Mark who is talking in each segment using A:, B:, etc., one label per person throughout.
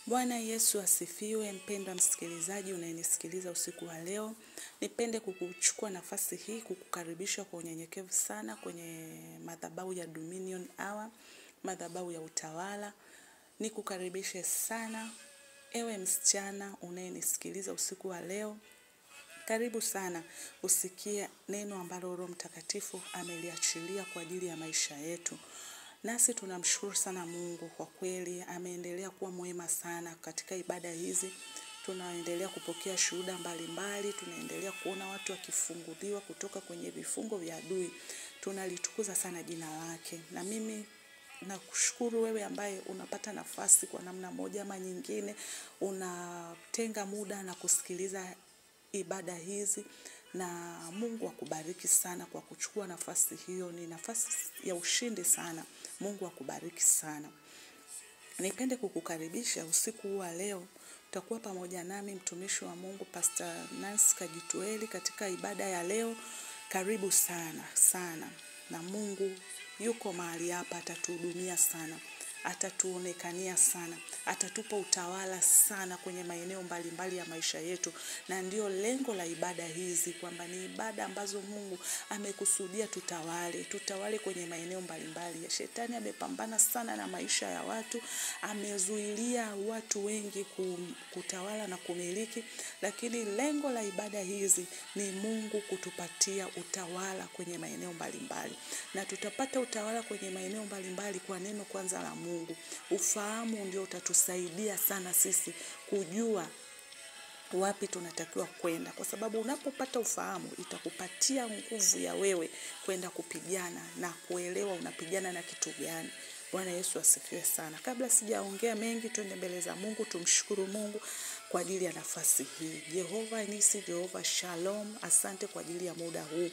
A: Bwana Yesu asifiwe. Mpendwa msikilizaji unayenisikiliza usiku wa leo. Nipende kukuchukua nafasi hii kukukaribisha kwa unyenyekevu sana kwenye madhabahu ya Dominion Hour, madhabahu ya utawala. Nikukaribishe sana ewe msichana unayenisikiliza usiku wa leo. Karibu sana usikie neno ambalo Roho Mtakatifu ameliachilia kwa ajili ya maisha yetu. Nasi tunamshukuru sana Mungu kwa kweli, ameendelea kuwa mwema sana katika ibada hizi. Tunaendelea kupokea shuhuda mbalimbali, tunaendelea kuona watu wakifunguliwa kutoka kwenye vifungo vya adui. Tunalitukuza sana jina lake. Na mimi nakushukuru wewe ambaye unapata nafasi kwa namna moja ama nyingine, unatenga muda na kusikiliza ibada hizi. Na Mungu akubariki sana kwa kuchukua nafasi hiyo, ni nafasi ya ushindi sana. Mungu akubariki sana. Nipende kukukaribisha usiku wa leo. Utakuwa pamoja nami mtumishi wa Mungu Pastor Nancy Kajitueli katika ibada ya leo. Karibu sana sana. Na Mungu yuko mahali hapa, atatuhudumia sana, atatuonekania sana, atatupa utawala sana kwenye maeneo mbalimbali ya maisha yetu. Na ndio lengo la ibada hizi, kwamba ni ibada ambazo Mungu amekusudia tutawale kwenye maeneo mbalimbali. Ya shetani amepambana sana na maisha ya watu, amezuilia watu wengi kutawala na kumiliki, lakini lengo la ibada hizi ni Mungu kutupatia utawala kwenye maeneo mbalimbali. Na tutapata utawala kwenye maeneo mbalimbali kwa neno kwanza la Mungu. Ufahamu ndio utatusaidia sana sisi kujua wapi tunatakiwa kwenda, kwa sababu unapopata ufahamu itakupatia nguvu ya wewe kwenda kupigana na kuelewa unapigana na kitu gani. Bwana Yesu asifiwe sana. Kabla sijaongea mengi, twende mbele za Mungu, tumshukuru Mungu kwa ajili ya nafasi hii. Jehova Nisi, Jehova Shalom, asante kwa ajili ya muda huu.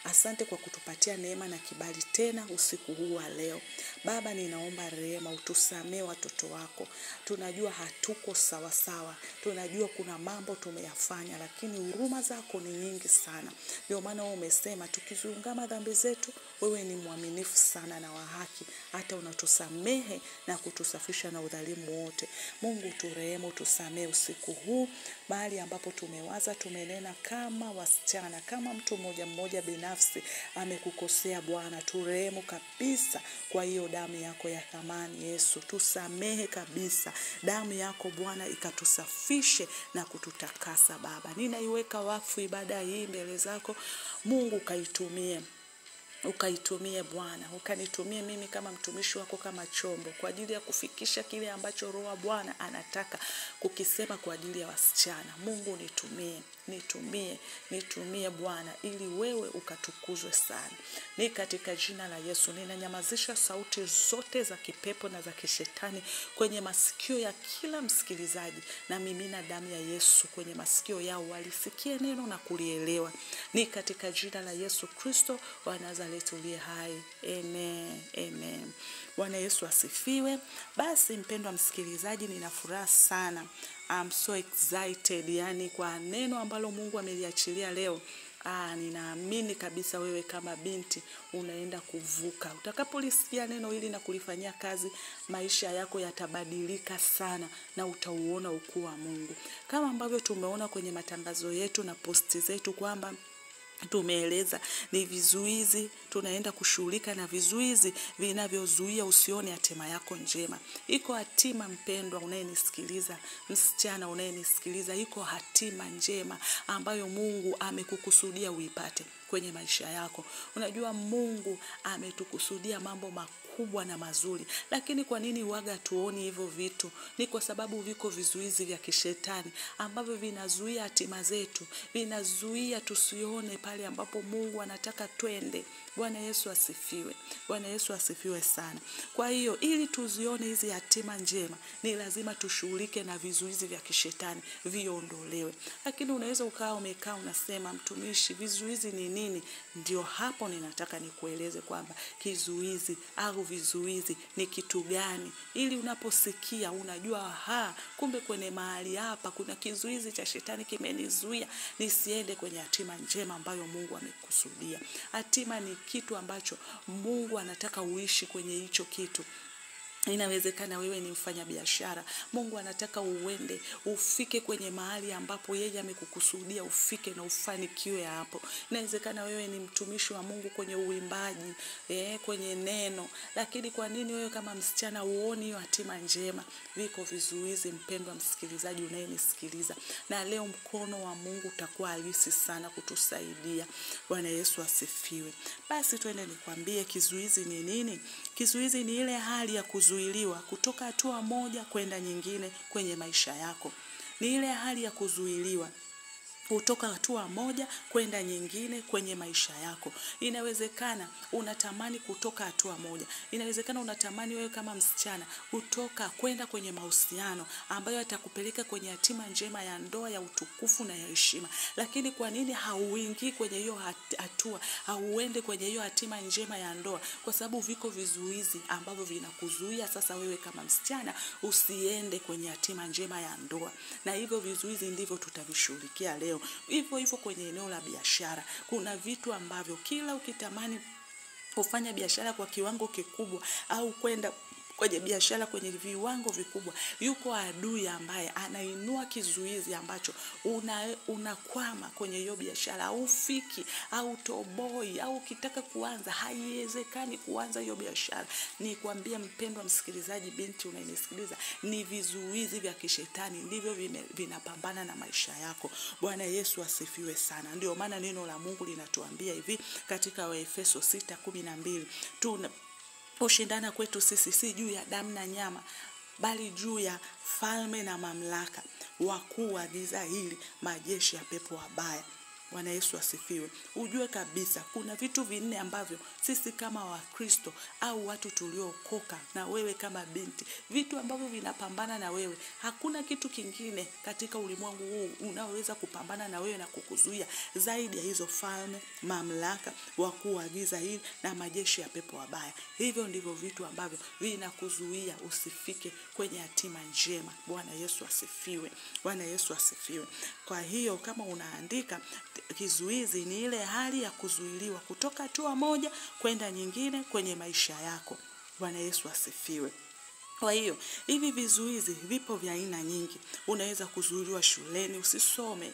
A: Asante kwa kutupatia neema na kibali tena usiku huu wa leo. Baba, ninaomba rehema, utusamee watoto wako. Tunajua hatuko sawa sawa. Tunajua kuna mambo tumeyafanya, lakini huruma zako ni nyingi sana. Ndio maana wewe umesema tukiziungama dhambi zetu, wewe ni mwaminifu sana na wa haki, hata unatusamehe na kutusafisha na udhalimu wote. Mungu turehemu, tusamee usiku huu, mahali ambapo tumewaza, tumenena kama wasichana, kama mtu mmoja mmoja binafsi amekukosea. Bwana, turehemu kabisa kwa hiyo damu yako ya thamani. Yesu, tusamehe kabisa. Damu yako Bwana ikatusafishe na kututakasa. Baba, ninaiweka wakfu ibada hii mbele zako. Mungu ukaitumie Bwana, ukanitumie mimi kama mtumishi wako, kama chombo kwa ajili ya kufikisha kile ambacho Roho wa Bwana anataka kukisema kwa ajili ya wasichana. Mungu nitumie Bwana, ili wewe ukatukuzwe sana. Ni katika jina la Yesu ninanyamazisha sauti zote za kipepo na za kishetani kwenye masikio ya kila msikilizaji, na mimina damu ya Yesu kwenye masikio yao walisikie neno na kulielewa. Ni katika jina la Yesu Kristo wa Nazareti uliye hai. Amen. Amen. Bwana Yesu asifiwe. Basi mpendwa msikilizaji, nina furaha sana. I'm so excited, yani kwa neno ambalo Mungu ameliachilia leo. Ninaamini kabisa wewe kama binti unaenda kuvuka. Utakapolisikia neno hili na kulifanyia kazi, maisha yako yatabadilika sana na utauona ukuu wa Mungu. Kama ambavyo tumeona kwenye matangazo yetu na posti zetu kwamba tumeeleza ni vizuizi, tunaenda kushughulika na vizuizi vinavyozuia usione hatima yako njema. Iko hatima mpendwa unayenisikiliza, msichana unayenisikiliza, iko hatima njema ambayo Mungu amekukusudia uipate kwenye maisha yako. Unajua Mungu ametukusudia mambo makubwa na mazuri, lakini kwa nini waga tuoni hivyo vitu? Ni kwa sababu viko vizuizi vya kishetani ambavyo vinazuia hatima zetu, vinazuia tusione pale ambapo Mungu anataka twende. Bwana Yesu asifiwe. Bwana Yesu asifiwe sana. Kwa hiyo ili tuzione hizi hatima njema, ni lazima tushughulike na vizuizi vya kishetani viondolewe. Lakini unaweza umekaa unasema, mtumishi, vizuizi ni nini? Ndio hapo ninataka nikueleze kwamba kizuizi au vizuizi ni kitu gani, ili unaposikia unajua kumbe kwenye mahali hapa kuna kizuizi cha shetani kimenizuia nisiende kwenye hatima njema ambayo Mungu amekusudia. Hatima ni kitu ambacho Mungu anataka uishi kwenye hicho kitu. Inawezekana wewe ni mfanya biashara. Mungu anataka uende, ufike kwenye mahali ambapo yeye amekukusudia ufike na ufanikiwe hapo. Inawezekana wewe ni mtumishi wa Mungu kwenye uimbaji, kwenye neno. Lakini kwa nini wewe kama msichana uoni hiyo hatima njema? Viko vizuizi, mpendwa msikilizaji unayenisikiliza. Na leo mkono wa Mungu utakuwa halisi sana kutusaidia. Bwana Yesu asifiwe. Basi twende nikwambie kizuizi ni nini? Kizuizi ni ile hali ya kuzuiliwa kutoka hatua moja kwenda nyingine kwenye maisha yako. Ni ile hali ya kuzuiliwa kutoka hatua moja kwenda nyingine kwenye maisha yako. Inawezekana unatamani kutoka hatua moja. Inawezekana unatamani wewe kama msichana kutoka kwenda kwenye mahusiano ambayo yatakupeleka kwenye hatima njema ya ndoa ya utukufu na ya heshima. Lakini kwa nini hauingii kwenye hiyo hatua? Hauende kwenye hiyo hatima njema ya ndoa? Kwa sababu viko vizuizi ambavyo vinakuzuia sasa wewe kama msichana usiende kwenye hatima njema ya ndoa. Na hivyo vizuizi ndivyo tutavishughulikia leo. Hivyo kwenye eneo la biashara kuna vitu ambavyo kila ukitamani kufanya biashara kwa kiwango kikubwa au kwenda kwenye biashara kwenye viwango vikubwa, yuko adui ambaye anainua kizuizi ambacho unakwama kwenye hiyo biashara, au fiki au toboi, au ukitaka kuanza haiwezekani kuanza hiyo biashara. Nikwambie mpendwa msikilizaji, binti unayenisikiliza, ni vizuizi vya kishetani ndivyo vinapambana na maisha yako. Bwana Yesu asifiwe sana. Ndio maana neno la Mungu linatuambia hivi katika Waefeso 6:12, ushindana kwetu sisi si juu ya damu na nyama, bali juu ya falme na mamlaka, wakuu wa giza hili, majeshi ya pepo wabaya. Bwana Yesu asifiwe. Ujue kabisa kuna vitu vinne ambavyo sisi kama Wakristo au watu tuliookoka, na wewe kama binti, vitu ambavyo vinapambana na wewe. Hakuna kitu kingine katika ulimwengu huu unaoweza kupambana na wewe na kukuzuia zaidi ya hizo falme, mamlaka, wakuu wa giza hili na majeshi ya pepo wabaya. Hivyo ndivyo vitu ambavyo vinakuzuia usifike kwenye hatima njema. Bwana Yesu asifiwe. Bwana Yesu asifiwe. Kwa hiyo kama unaandika, kizuizi ni ile hali ya kuzuiliwa kutoka hatua moja kwenda nyingine kwenye maisha yako. Bwana Yesu asifiwe. Kwa hiyo hivi vizuizi vipo vya aina nyingi. Unaweza kuzuiliwa shuleni usisome.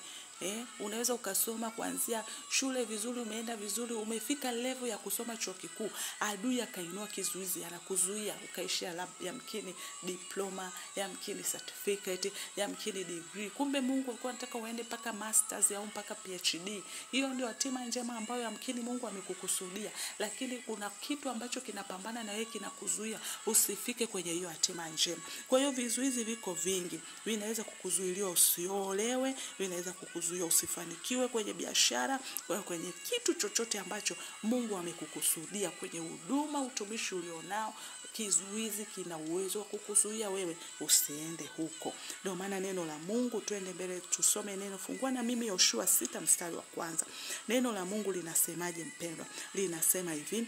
A: Unaweza ukasoma kuanzia shule vizuri, umeenda vizuri, umefika level ya kusoma chuo kikuu, adui akainua kizuizi anakuzuia ukaishia lab, yamkini diploma, yamkini certificate, yamkini degree. Kumbe Mungu alikuwa anataka uende mpaka masters au mpaka PhD. Hiyo ndio hatima njema ambayo yamkini Mungu amekukusudia, lakini kuna kitu ambacho kinapambana na wewe, kinakuzuia usifike kwenye hiyo hatima njema. Kwa hiyo vizuizi viko vingi. Vinaweza kukuzuilia usiolewe, vinaweza kukuzuia usifanikiwe kwenye biashara, kwenye kitu chochote ambacho Mungu amekukusudia, kwenye huduma, utumishi ulionao. Kizuizi kina uwezo wa kukuzuia wewe usiende huko. Ndio maana neno la Mungu, twende mbele tusome neno. Fungua na mimi Yoshua 6:1. Neno la Mungu linasemaje mpendwa? Linasema hivi: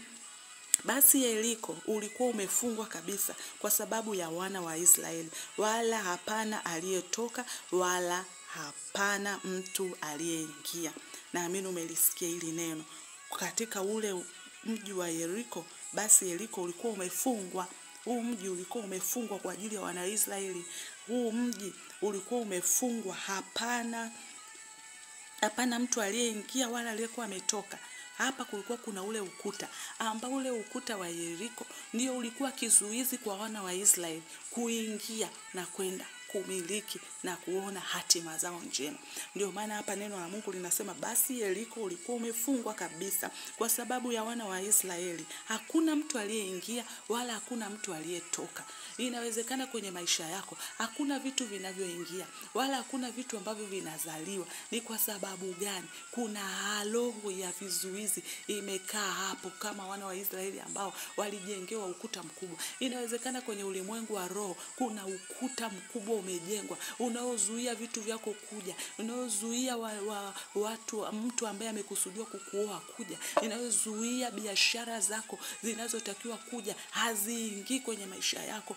A: basi Yeriko ulikuwa umefungwa kabisa kwa sababu ya wana wa Israeli, wala hapana aliyetoka wala hapana mtu aliyeingia. Naamini umelisikia hili neno. Katika ule mji wa Yeriko, basi Yeriko ulikuwa umefungwa. Huu mji ulikuwa umefungwa kwa ajili ya wana Israeli. Huu mji ulikuwa umefungwa, hapana mtu aliyeingia wala aliyekuwa ametoka. Hapa kulikuwa kuna ule ukuta, ambao ule ukuta wa Yeriko ndio ulikuwa kizuizi kwa wana wa Israeli kuingia na kwenda kumiliki na kuona hatima zao njema. Ndio maana hapa neno la Mungu linasema basi Yeriko ulikuwa umefungwa kabisa kwa sababu ya wana wa Israeli. Hakuna mtu aliyeingia wala hakuna mtu aliyetoka. Inawezekana kwenye maisha yako hakuna vitu vinavyoingia wala hakuna vitu ambavyo vinazaliwa. Ni kwa sababu gani? Kuna roho ya vizuizi imekaa hapo, kama wana wa Israeli ambao walijengewa ukuta mkubwa. Inawezekana kwenye ulimwengu wa roho kuna ukuta mkubwa umejengwa unaozuia vitu vyako kuja, unaozuia mtu ambaye amekusudiwa kukuoa kuja, inayozuia biashara zako zinazotakiwa kuja haziingii kwenye maisha yako,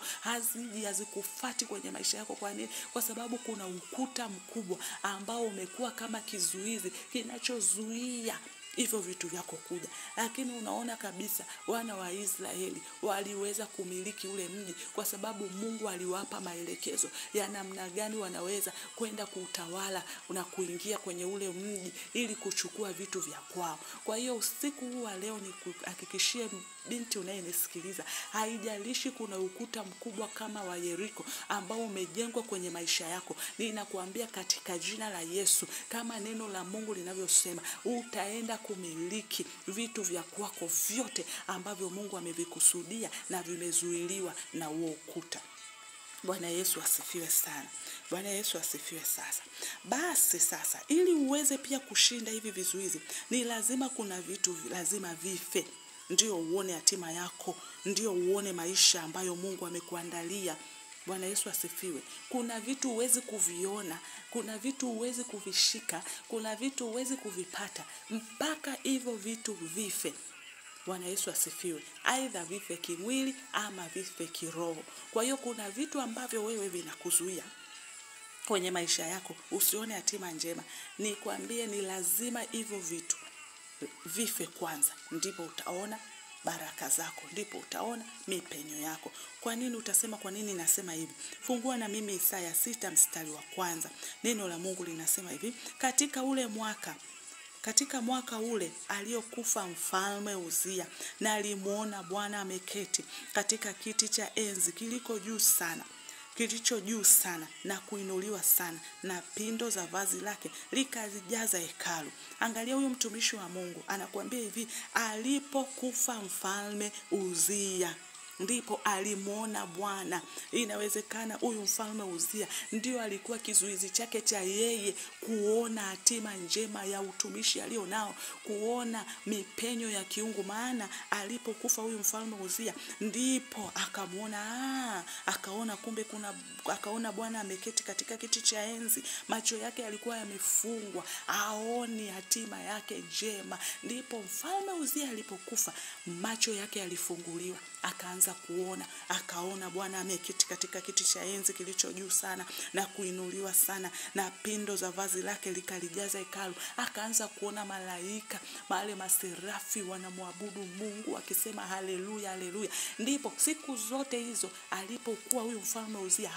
A: hazikufuati kwenye maisha yako. Kwa nini? Kwa sababu kuna ukuta mkubwa ambao umekuwa kama kizuizi kinachozuia hivyo vitu vyako kuja. Lakini unaona kabisa wana wa Israeli waliweza kumiliki ule mji kwa sababu Mungu aliwapa maelekezo ya namna gani wanaweza kwenda kuutawala na kuingia kwenye ule mji ili kuchukua vitu vya kwao. Kwa hiyo usiku huu wa leo ni kuhakikishie binti unayenisikiliza, haijalishi kuna ukuta mkubwa kama wa Yeriko ambao umejengwa kwenye maisha yako, ninakuambia katika jina la Yesu, kama neno la Mungu linavyosema, utaenda kumiliki vitu vya kwako vyote ambavyo Mungu amevikusudia na vimezuiliwa na huo ukuta. Bwana Yesu asifiwe sana. Bwana Yesu asifiwe sasa. Basi sasa, ili uweze pia kushinda hivi vizuizi, ni lazima kuna vitu lazima vife. Ndio uone hatima yako, ndio uone maisha ambayo Mungu amekuandalia. Bwana Yesu asifiwe. Kuna vitu huwezi kuviona, kuna vitu huwezi kuvishika, kuna vitu huwezi kuvipata mpaka hivyo vitu vife. Bwana Yesu asifiwe. Aidha vife kimwili ama vife kiroho. Kwa hiyo kuna vitu ambavyo wewe vinakuzuia kwenye maisha yako usione hatima njema. Nikwambie ni lazima hivyo vitu vife kwanza, ndipo utaona baraka zako, ndipo utaona mipenyo yako. Kwa nini utasema kwa nini nasema hivi? Fungua na mimi Isaya 6 mstari wa 1. Neno la Mungu linasema hivi: katika mwaka ule aliokufa mfalme Uzia, na alimuona Bwana ameketi katika kiti cha enzi kilicho juu sana na kuinuliwa sana, na pindo za vazi lake likazijaza hekalu. Angalia huyu mtumishi wa Mungu anakuambia hivi, alipokufa mfalme Uzia ndipo alimuona Bwana. Inawezekana huyu mfalme Uzia ndio alikuwa kizuizi chake cha yeye kuona hatima njema ya utumishi alionao, kuona mipenyo ya kiungu. Maana alipokufa huyu mfalme Uzia ndipo akamuona, akaona kumbe akaona Bwana ameketi katika kiti cha enzi. Macho yake yalikuwa yamefungwa, aoni hatima yake njema. Ndipo mfalme Uzia alipokufa, macho yake yalifunguliwa, akaanza kuona, akaona Bwana ameketi katika kiti cha enzi kilicho juu sana na kuinuliwa sana, na pindo za vazi lake likalijaza hekalu. Akaanza kuona malaika, wale maserafi wanamwabudu Mungu wakisema haleluya haleluya. Ndipo siku zote hizo alipokuwa huyu mfalme Uzia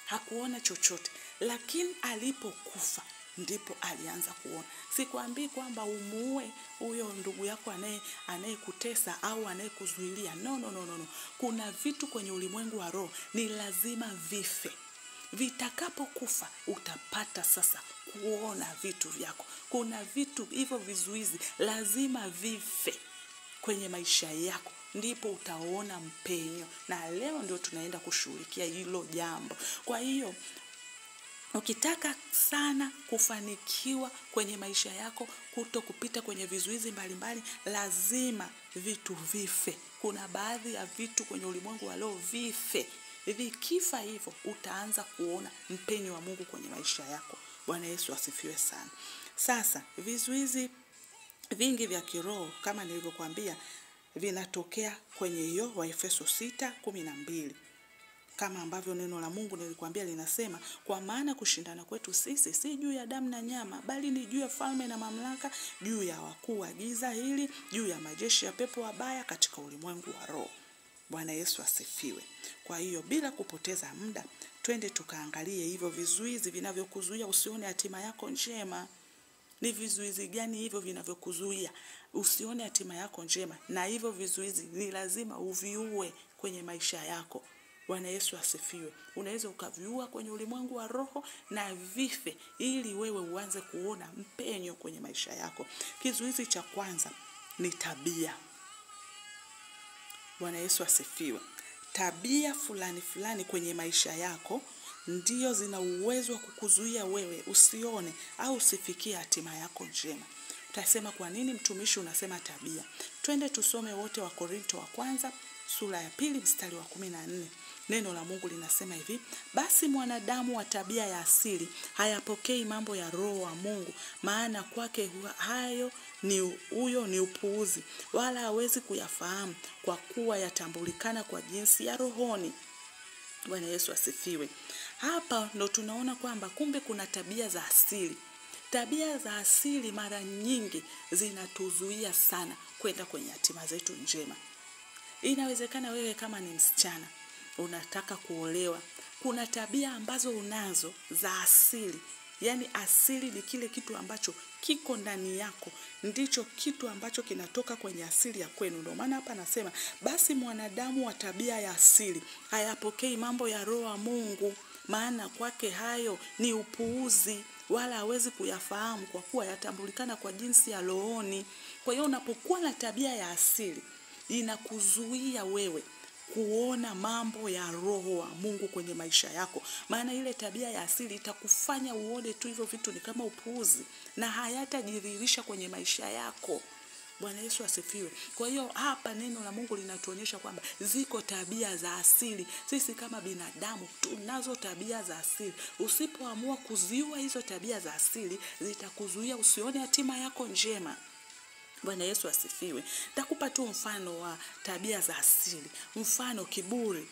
A: hakuona chochote, lakini alipokufa ndipo alianza kuona. Sikwambii kwamba umuue huyo ndugu yako anayekutesa au anayekuzuilia. No. Kuna vitu kwenye ulimwengu wa roho ni lazima vife. Vitakapokufa utapata sasa kuona vitu vyako. Kuna vitu hivyo vizuizi lazima vife kwenye maisha yako, ndipo utaona mpenyo. Na leo ndio tunaenda kushughulikia hilo jambo. Kwa hiyo ukitaka sana kufanikiwa kwenye maisha yako, kupita kwenye vizuizi mbalimbali, lazima vitu vife. Kuna baadhi ya vitu kwenye ulimwengu wa leo vife. Vikifa hivyo utaanza kuona mpenyo wa Mungu kwenye maisha yako. Bwana Yesu asifiwe sana. Sasa vizuizi vingi vya kiroho kama nilivyokuambia vinatokea kwenye hiyo Waefeso 6:12. Kama ambavyo neno la Mungu nilikwambia linasema, kwa maana kushindana kwetu sisi si juu ya damu na nyama, bali ni juu ya falme na mamlaka, juu ya wakuu wa giza hili, juu ya majeshi ya pepo wabaya katika ulimwengu wa roho. Bwana Yesu asifiwe. Kwa hiyo bila kupoteza muda, twende tukaangalie hivyo vizuizi vinavyokuzuia usione hatima yako njema. Ni vizuizi gani hivyo vinavyokuzuia usione hatima yako njema? Na hivyo vizuizi ni lazima uviue kwenye maisha yako. Bwana Yesu asifiwe. Unaweza ukaviua kwenye ulimwengu wa roho na vife, ili wewe uanze kuona mpenyo kwenye maisha yako. Kizuizi cha kwanza ni tabia. Bwana Yesu asifiwe. Tabia fulani kwenye maisha yako ndio zina uwezo wa kukuzuia wewe usione au usifikie hatima yako njema. Utasema kwa nini mtumishi unasema tabia? Twende tusome wote wa Korinto wa kwanza sura ya 2 mstari wa 14. Neno la Mungu linasema hivi, basi mwanadamu wa tabia ya asili hayapokei mambo ya roho wa Mungu, maana kwake huyo ni upuuzi, wala hawezi kuyafahamu, kwa kuwa yatambulikana kwa jinsi ya rohoni. Bwana Yesu asifiwe. Hapa ndo tunaona kwamba kumbe kuna tabia za asili. Tabia za asili mara nyingi zinatuzuia sana kwenda kwenye hatima zetu njema. Inawezekana wewe kama ni msichana, unataka kuolewa. Kuna tabia ambazo unazo za asili. Yani asili ni kile kitu ambacho kiko ndani yako. Ndicho kitu ambacho kinatoka kwenye asili ya kwenu. Ndio maana hapa nasema, basi mwanadamu wa tabia ya asili hayapokei mambo ya Roho wa Mungu, maana kwake hayo ni upuuzi, wala hawezi kuyafahamu kwa kuwa yatambulikana kwa jinsi ya rohoni. Kwa hiyo unapokuwa na tabia ya asili, inakuzuia wewe kuona mambo ya Roho wa Mungu kwenye maisha yako. Maana ile tabia ya asili itakufanya uone tu hivyo vitu ni kama upuuzi na hayatajidhihirisha kwenye maisha yako. Bwana Yesu asifiwe. Kwa hiyo hapa neno la Mungu linatuonyesha kwamba ziko tabia za asili. Sisi kama binadamu tunazo tabia za asili. Usipoamua kuziua hizo tabia za asili, zitakuzuia usione hatima yako njema. Bwana Yesu asifiwe. Nitakupa tu mfano wa tabia za asili. Mfano, kiburi.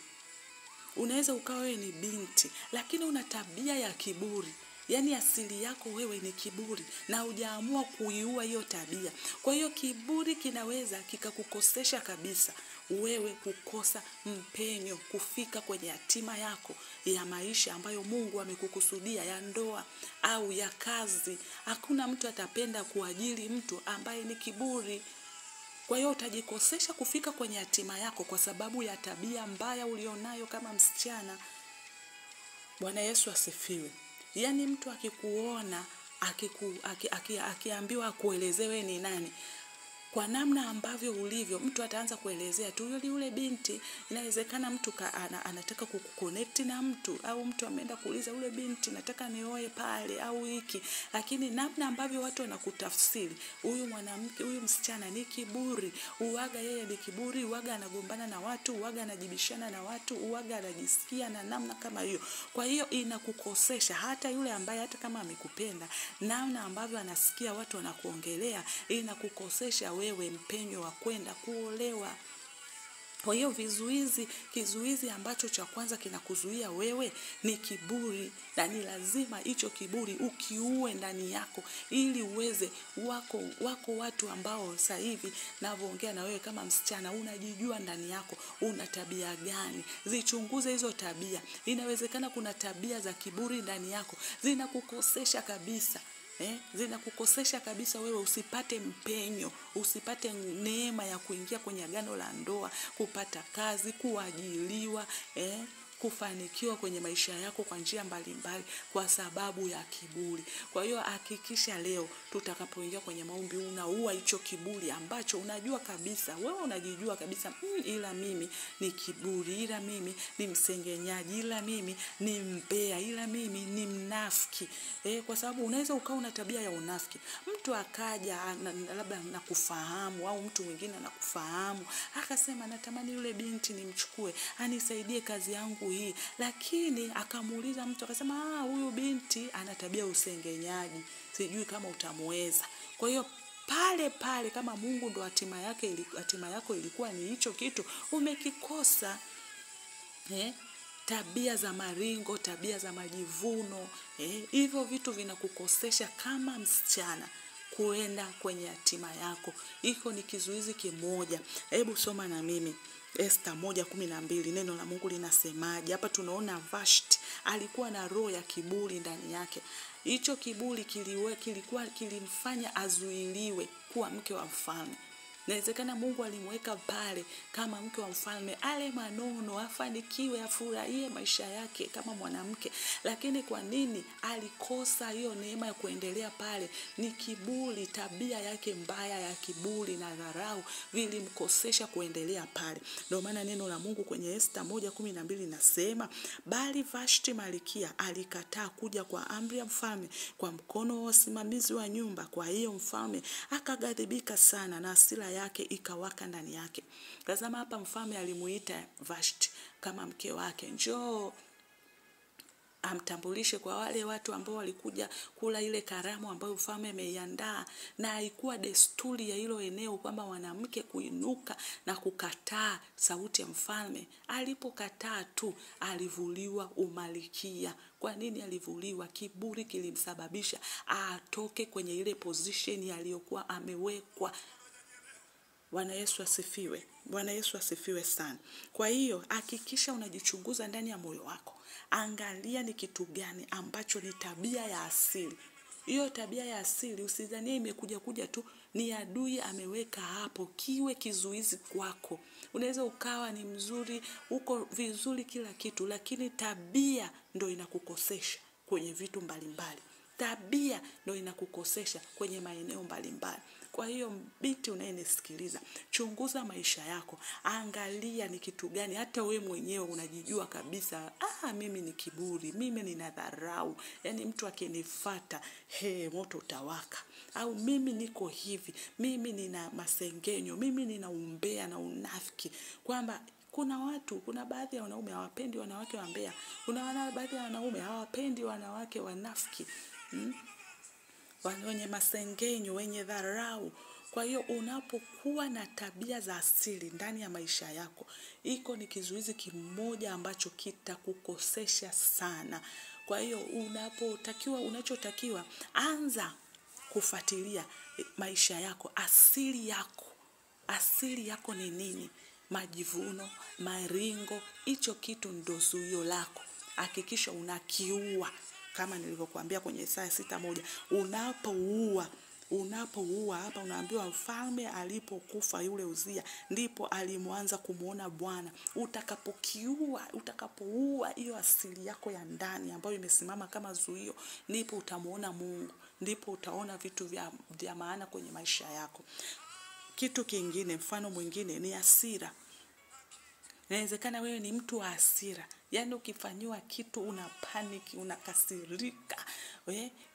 A: Unaweza ukawa wewe ni binti, lakini una tabia ya kiburi. Yani asili yako wewe ni kiburi na hujaamua kuiua hiyo tabia. Kwa hiyo kiburi kinaweza kikakukosesha kabisa wewe kukosa mpenyo kufika kwenye hatima yako ya maisha ambayo Mungu amekukusudia, ya ndoa au ya kazi. Hakuna mtu atapenda kuajiri mtu ambaye ni kiburi. Kwa hiyo utajikosesha kufika kwenye hatima yako kwa sababu ya tabia mbaya ulionayo kama msichana. Bwana Yesu asifiwe. Yani mtu akikuona, akiambiwa akuelezewe ni nani, kwa namna ambavyo ulivyo, mtu ataanza kuelezea tu yule binti. Inawezekana mtu anataka kukuconnect na mtu, au mtu ameenda kuuliza yule binti nataka nioe pale au hiki, lakini namna ambavyo watu wanakutafsiri, huyu mwanamke, huyu msichana ni kiburi, uwaga yeye ni kiburi, uwaga anagombana na watu, uwaga anajibishana na watu, uwaga anajisikia na namna kama hiyo. Kwa hiyo inakukosesha hata yule ambaye hata kama amekupenda, namna ambavyo anasikia watu wanakuongelea inakukosesha wewe mpenyo wa kwenda kuolewa. Kwa hiyo kizuizi ambacho cha kwanza kinakuzuia wewe ni kiburi, na ni lazima hicho kiburi ukiue ndani yako ili uweze wako watu ambao sasa hivi ninavyoongea na wewe kama msichana unajijua ndani yako una tabia gani. Zichunguze hizo tabia. Inawezekana kuna tabia za kiburi ndani yako zinakukosesha kabisa. Zinakukosesha kabisa wewe usipate mpenyo, usipate neema ya kuingia kwenye agano la ndoa, kupata kazi, kuajiliwa, kufanikiwa kwenye maisha yako kwa njia mbalimbali kwa sababu ya kiburi. Kwa hiyo hakikisha leo tutakapoingia kwenye maombi unaua hicho kiburi ambacho unajua kabisa, wewe unajijua kabisa, ila mimi ni kiburi, ila mimi ni msengenyaji, ila mimi ni mbea, ila mimi ni mnafiki. Kwa sababu unaweza ukawa una tabia ya unafiki. Mtu akaja labda nakufahamu au mtu mwingine anakufahamu, akasema natamani yule binti nimchukue, anisaidie kazi yangu hii, lakini akamuuliza mtu akasema huyu binti ana tabia usengenyaji, sijui kama utamweza. Kwa hiyo pale kama Mungu ndo hatima yako ilikuwa ni hicho kitu, umekikosa. Tabia za maringo, tabia za majivuno, hivyo vitu vinakukosesha kama msichana kuenda kwenye hatima yako. Iko ni kizuizi kimoja. Hebu soma na mimi Esther 1:12. Neno la Mungu linasemaje? Hapa tunaona Vashti alikuwa na roho ya kiburi ndani yake. Hicho kiburi kilimfanya azuiliwe kuwa mke wa mfalme. Inawezekana Mungu alimweka pale kama mke wa mfalme, ale manono, afanikiwe, afurahie maisha yake kama mwanamke. Lakini kwa nini alikosa hiyo neema ya kuendelea pale? Ni kiburi, tabia yake mbaya ya kiburi na dharau vilimkosesha kuendelea pale. Ndio maana neno la Mungu kwenye Esther 1:12 nasema, bali Vashti Malkia alikataa kuja kwa amri ya mfalme kwa mkono wa wasimamizi wa nyumba. Kwa hiyo mfalme akaghadhibika sana na hasira yake ikawaka ndani yake. Tazama hapa mfalme alimuita Vashti kama mke wake, njoo amtambulishe kwa wale watu ambao walikuja kula ile karamu ambayo mfalme ameiandaa, na haikuwa desturi ya hilo eneo kwamba mwanamke kuinuka na kukataa sauti ya mfalme. Alipokataa tu alivuliwa umalikia. Kwa nini alivuliwa? Kiburi kilimsababisha atoke kwenye ile position aliyokuwa amewekwa. Bwana Yesu asifiwe. Bwana Yesu asifiwe sana. Kwa hiyo hakikisha unajichunguza ndani ya moyo wako. Angalia ni kitu gani ambacho ni tabia ya asili. Hiyo tabia ya asili usidhanie imekuja tu, ni adui ameweka hapo kiwe kizuizi kwako. Unaweza ukawa ni mzuri, uko vizuri kila kitu, lakini tabia ndo inakukosesha kwenye vitu mbalimbali. Tabia ndo inakukosesha kwenye maeneo mbalimbali. Kwa hiyo binti unayenisikiliza, chunguza maisha yako. Angalia ni kitu gani hata wewe mwenyewe unajijua kabisa, mimi ni kiburi, mimi nina dharau. Yaani mtu akinifuata, moto utawaka. Au mimi niko hivi, mimi nina masengenyo, mimi nina umbea na unafiki. Kwamba kuna baadhi ya wanaume hawapendi wanawake wambea. Kuna baadhi ya wanaume hawapendi wanawake wanafiki. Wenye masengenyo, wenye dharau. Kwa hiyo unapokuwa na tabia za asili ndani ya maisha yako, iko ni kizuizi kimoja ambacho kitakukosesha sana. Kwa hiyo unachotakiwa anza kufuatilia maisha yako, asili yako. Asili yako ni nini? Majivuno, maringo, hicho kitu ndo zuio lako. Hakikisha unakiua. Kama nilivyokuambia kwenye Isaya 6:1, unapouua hapa unaambiwa mfalme alipokufa yule Uzia ndipo alimuanza kumuona Bwana. Utakapouua hiyo asili yako ya ndani ambayo imesimama kama zuio, ndipo utamuona Mungu, ndipo utaona vitu vya maana kwenye maisha yako. Kitu kingine, mfano mwingine ni hasira. Inawezekana wewe ni mtu wa hasira. Yaani ukifanywa kitu unapaniki, unakasirika.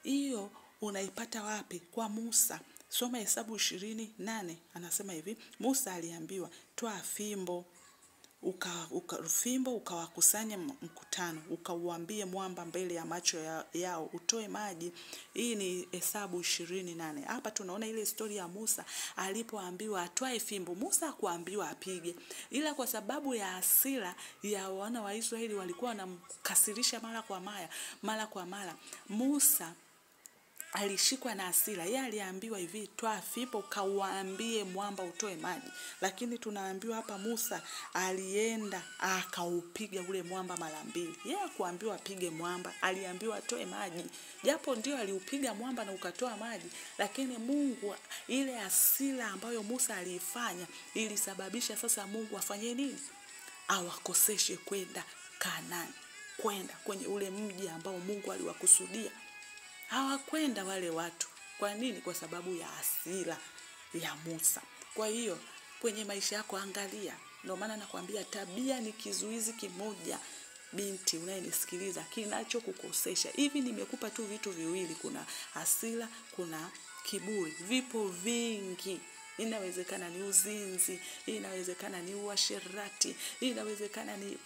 A: Hiyo unaipata wapi? Kwa Musa. Soma Hesabu 20:8. Anasema hivi, Musa aliambiwa, toa fimbo. Fimbo ukawakusanya mkutano, ukauambie mwamba mbele ya macho yao utoe maji. Hii ni Hesabu 20:8. Hapa tunaona ile historia ya Musa alipoambiwa atoe fimbo. Musa hakuambiwa apige, ila kwa sababu ya hasira ya wana wa Israeli walikuwa wanamkasirisha mara kwa mara, Musa alishikwa na hasira. Yeye aliambiwa hivi, toa fimbo kauambie mwamba utoe maji. Lakini tunaambiwa hapa Musa alienda akaupiga ule mwamba mara 2. Yeye hakuambiwa apige mwamba, aliambiwa atoe maji. Japo ndio aliupiga mwamba na ukatoa maji, lakini Mungu, ile hasira ambayo Musa aliifanya ilisababisha sasa Mungu afanye nini? Awakoseshe kwenda Kanaani, kwenda kwenye ule mji ambao Mungu aliwakusudia. Hawakwenda wale watu. Kwa nini? Kwa sababu ya hasira ya Musa. Kwa hiyo kwenye maisha yako angalia. Ndio maana nakwambia tabia ni kizuizi kimoja, binti unayenisikiliza, kinachokukosesha. Hivi nimekupa tu vitu viwili, kuna hasira, kuna kiburi. Vipo vingi. Inawezekana ni uzinzi, inawezekana ni uasherati, inawezekana ni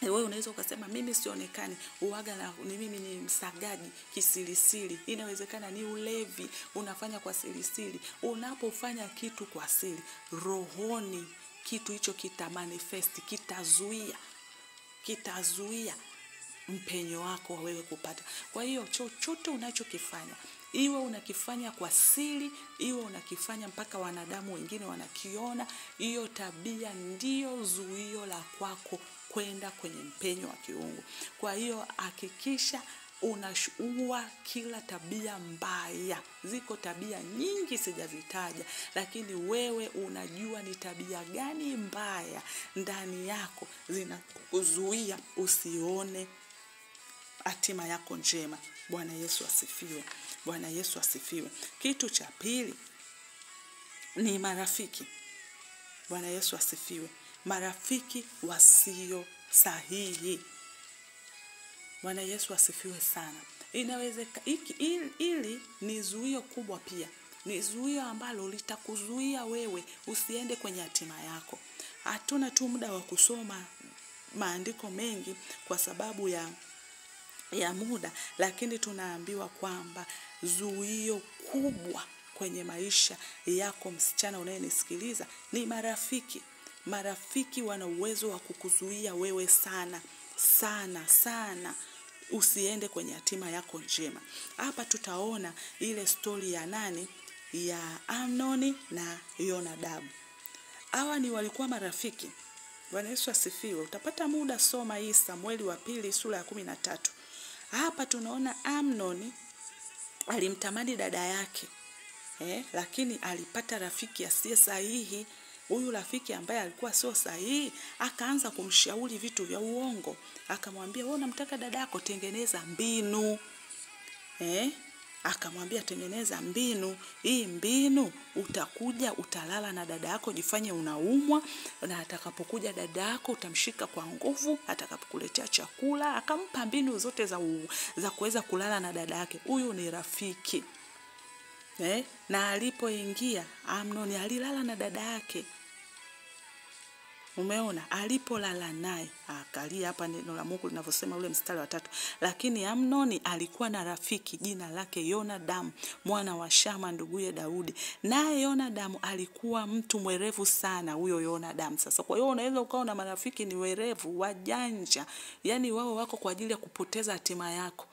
A: wewe unaweza ukasema mimi sionekani, mimi ni msagaji kisirisiri. Inawezekana ni ulevi, unafanya kwa sirisiri. Unapofanya kitu kwa siri, rohoni kitu hicho kitamanifest, kitazuia mpenyo wako wewe kupata. Kwa hiyo chochote unachokifanya, iwe unakifanya kwa siri, iwe unakifanya mpaka wanadamu wengine wanakiona, hiyo tabia ndio zuio la kwako kwenda kwenye mpenyo wa kiungu. Kwa hiyo hakikisha unaua kila tabia mbaya. Ziko tabia nyingi sijazitaja, lakini wewe unajua ni tabia gani mbaya ndani yako zinakuzuia usione hatima yako njema. Bwana Yesu asifiwe. Bwana Yesu asifiwe. Kitu cha pili ni marafiki. Bwana Yesu asifiwe. Marafiki wasio sahihi. Bwana Yesu asifiwe sana. Inawezekana ili ni zuio kubwa pia. Ni zuio ambalo litakuzuia wewe usiende kwenye hatima yako. Hatuna tu muda wa kusoma maandiko mengi kwa sababu ya ya muda, lakini tunaambiwa kwamba zuio kubwa kwenye maisha yako msichana unayenisikiliza ni marafiki. Marafiki wana uwezo wa kukuzuia wewe sana usiende kwenye hatima yako njema. Hapa tutaona ile story ya nani, ya Amnoni na Yonadabu. Hawa ni walikuwa marafiki. Bwana Yesu asifiwe. Utapata muda soma hii Samueli wa pili sura ya 13. Hapa tunaona Amnoni alimtamani dada yake. Lakini alipata rafiki asiye sahihi. Huyu rafiki ambaye alikuwa sio sahihi akaanza kumshauri vitu vya uongo. Akamwambia, wewe unamtaka dada yako, tengeneza mbinu. Akamwambia tengeneza mbinu. Hii mbinu utakuja utalala na dada yako, jifanye unaumwa, na atakapokuja dada yako utamshika kwa nguvu, atakapokuletea chakula. Akampa mbinu zote za kuweza kulala na dada yake. Huyu ni rafiki. Na alipoingia Amnoni alilala na dada yake. Umeona, alipolala naye akalia. Hapa neno la Mungu linavyosema ule mstari wa 3. Lakini Amnoni alikuwa na rafiki jina lake Yonadamu, mwana wa Shama nduguye Daudi. Naye Yonadamu alikuwa mtu mwerevu sana, huyo Yonadamu. Sasa kwa hiyo unaweza ukawa na marafiki ni werevu, wajanja. Yaani wao wako kwa ajili ya kupoteza hatima yako.